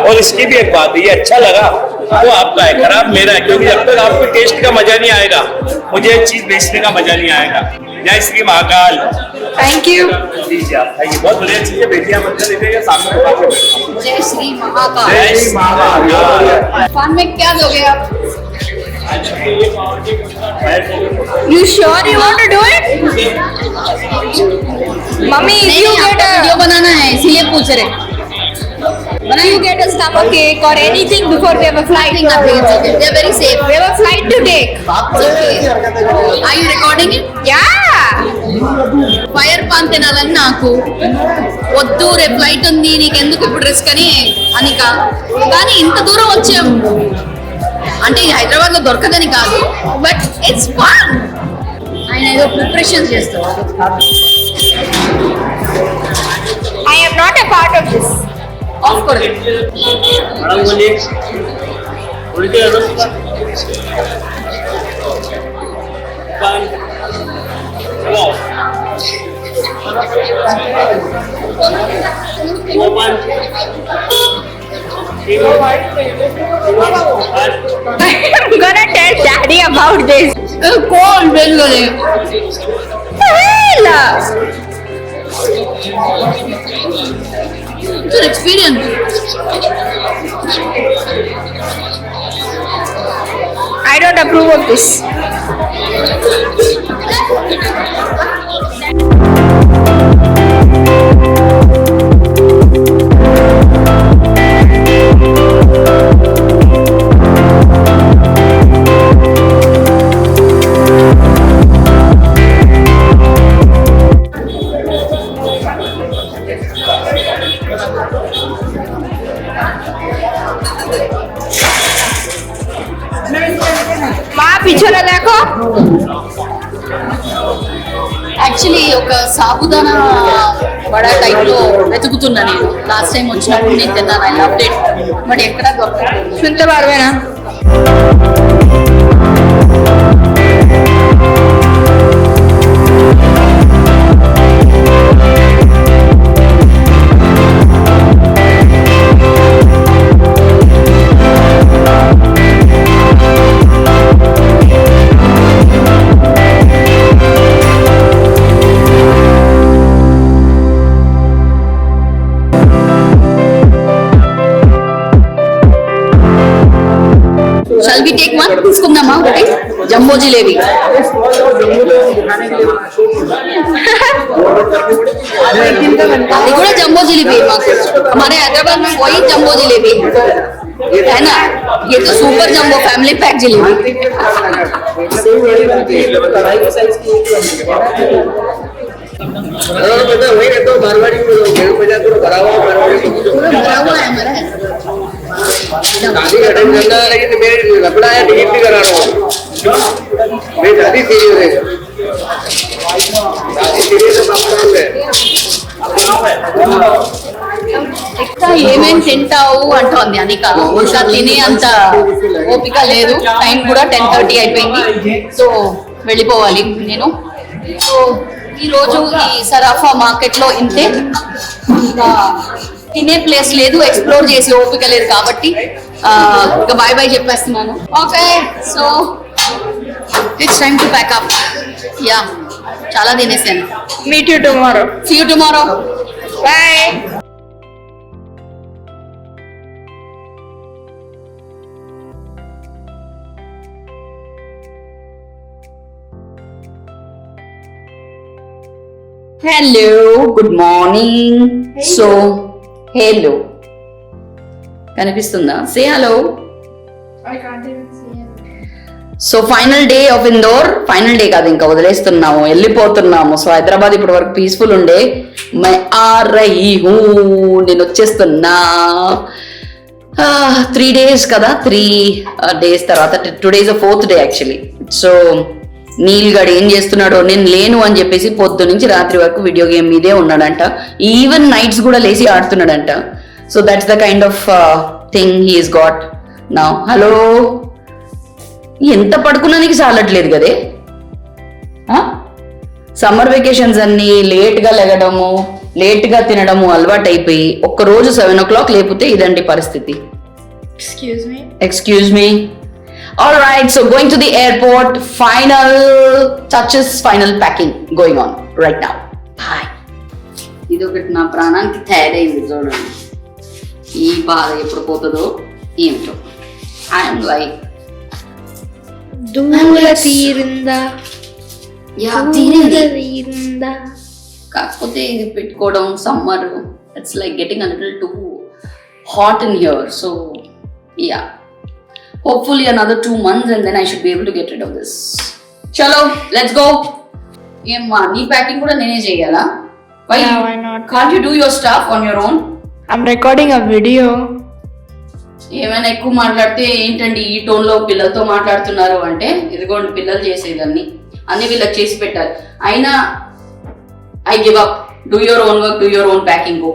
और इसकी भी एक बात है, ये अच्छा लगा तो आपका है, खराब मेरा है, क्योंकि जब तक आपको टेस्ट का मजा नहीं आएगा मुझे एक चीज बेचने का मजा नहीं आएगा। जय श्री महाकाल। Thank you. लीजिए आप खाइए, बहुत बढ़िया चीज है, बेटियां बच्चा देखिएगा सामने दुकान पे बैठा हूं। जय श्री महाकाल। जय श्री महाकाल। पान में क्या दोगे आप? You sure you want to do it? Mummy, if you get video बनाना है इसीलिए पूछ रहे। you get a stomach ache or anything before we have a flight. Nothing, it's okay. They are very safe. We have a flight to take. Are you recording it? Yeah. Fire pan తినాలని నాకు వద్దు, రేపు flight ఉంది, నీకెందుకు ఇప్పుడు risk అని అనిక. కానీ ఇంత దూరం వచ్చాం అంటే హైదరాబాద్ లో దొరకదని కాదు, బట్ ఇట్స్ ఫన్. ఆయన ఏదో ప్రిపరేషన్ చేస్తారు. I am not a part of this. Of course I'm gonna tell Daddy about this. Cold వెళ్ళలే. Hell. It's an experience. I don't approve of this. Picture देखो యాక్చువల్లీ ఒక sabudana vada type లో వెతుకుతున్నా నేను. Last time వచ్చినప్పుడు నేను తిన్నాను, I love it, but ఎక్కడా దొరకలేదు. শুনতে পারবে না షల్ వి టేక్ వన్? తీసుకుందామా ఒకటి జంబో జిలేబీ. అది కూడా జంబో जिलेबी माको हमारे हैदराबाद में वही जंबो जिलेबी है ना. ये तो super jumbo family pack jalebi. भरा हुआ है हमारा. शादी अटेंड करना है लेकिन मैं लफड़ा है टिकट भी करा रहा हूँ. मैं शादी सीरियस है. शादी सीरियस है. ఇంకా ఏమేమి తింటావు అంటోంది అనిక. ఇంకా తినే అంత ఓపిక లేదు. టైం కూడా 10:30 అయిపోయింది. సో వెళ్ళిపోవాలి నేను. సో ఈరోజు ఈ సరాఫా మార్కెట్లో ఇంతే. ఇంకా తినే ప్లేస్ లేదు, ఎక్స్ప్లోర్ చేసి ఓపిక లేదు కాబట్టి ఇంకా బాయ్ బాయ్ చెప్పేస్తున్నాను. Okay, so it's time to pack up. Yeah, చాలా తినేసాను. Meet you tomorrow. See you tomorrow. Bye. Hello, good morning. So, hello. కనిపిస్తుందా? Say hello. I can't even see him. So final day of Indore. Final day కాదు, ఇంకా వదిలేస్తున్నాము, వెళ్ళిపోతున్నాము. So Hyderabad ఇప్పటి వరకు peaceful ఉండే. My ఆ రహీ who, నేను వచ్చేస్తున్నా. 3 days కదా, 3 days తర్వాత today is 4th day actually. So Neel గడ్ ఏం చేస్తున్నాడో, నేను లేను అని చెప్పేసి పొద్దు నుంచి రాత్రి వరకు వీడియో గేమ్ మీదే ఉన్నాడంట. ఈవెన్ నైట్స్ కూడా లేచి ఆడుతున్నాడంట. So that's the kind of thing he's got now. Hello, ఎంత పడుకున్నా నీకు చాలట్లేదు కదే. సమ్మర్ వెకేషన్స్ అన్ని లేట్గా లెగడము, లేట్గా తినడము అలవాటు అయిపోయి ఒక్కరోజు 7 o'clock లేకపోతే ఇదండి పరిస్థితి. Excuse me. Excuse me. All right, so going to the airport. Final touches, final packing going on right now. Bye. ఇది ఒకటి నా ప్రాణానికి తయారైంది చూడండి. ఈ బాధ ఎప్పుడు పోతుందో ఏమిటో. ఐఎమ్ లైక్ దూర తీరిందా, తీరిందా. కాకపోతే ఇది పెట్టుకోవడం summer, it's like getting a little too hot in here. So yeah, hopefully another 2 months and then I should be able to get rid of this. Chalo, let's go. Emma, nee packing kuda nene cheyala. Yeah, why not? Can't you do your stuff on your own? I'm recording a video. ఏమైనా ఎక్కువ మాట్లాడితే ఏంటండి ఈ tone లో పిల్లలతో మాట్లాడుతున్నారు అంటే, ఇదిగోండి పిల్లలు చేసేదాన్ని అన్ని వీళ్ళకి చేసి పెట్టాలి. అయినా I give up. Do your own work, do your own packing, go.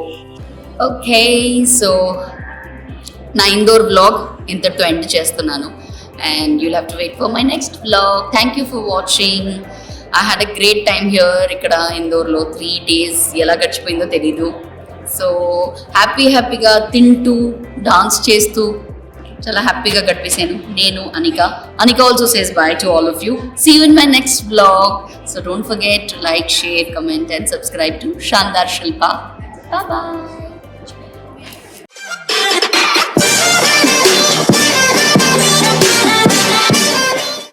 Okay, so నా ఇండోర్ వ్లాగ్ ఇంతటితో ఎండ్ చేస్తున్నాను. And you'll have to wait for my next vlog. Thank you for watching. I had a great time here. ఇక్కడ ఇండోర్లో 3 days ఎలా గడిచిపోయిందో తెలీదు. So హ్యాపీగా తింటూ dance చేస్తూ చాలా హ్యాపీగా గడిపేసాను నేను, Anika. Anika also says bye to all of you. See you in my next vlog. So don't forget to like, share, comment and subscribe to Shaandaar Shilpa. Bye bye.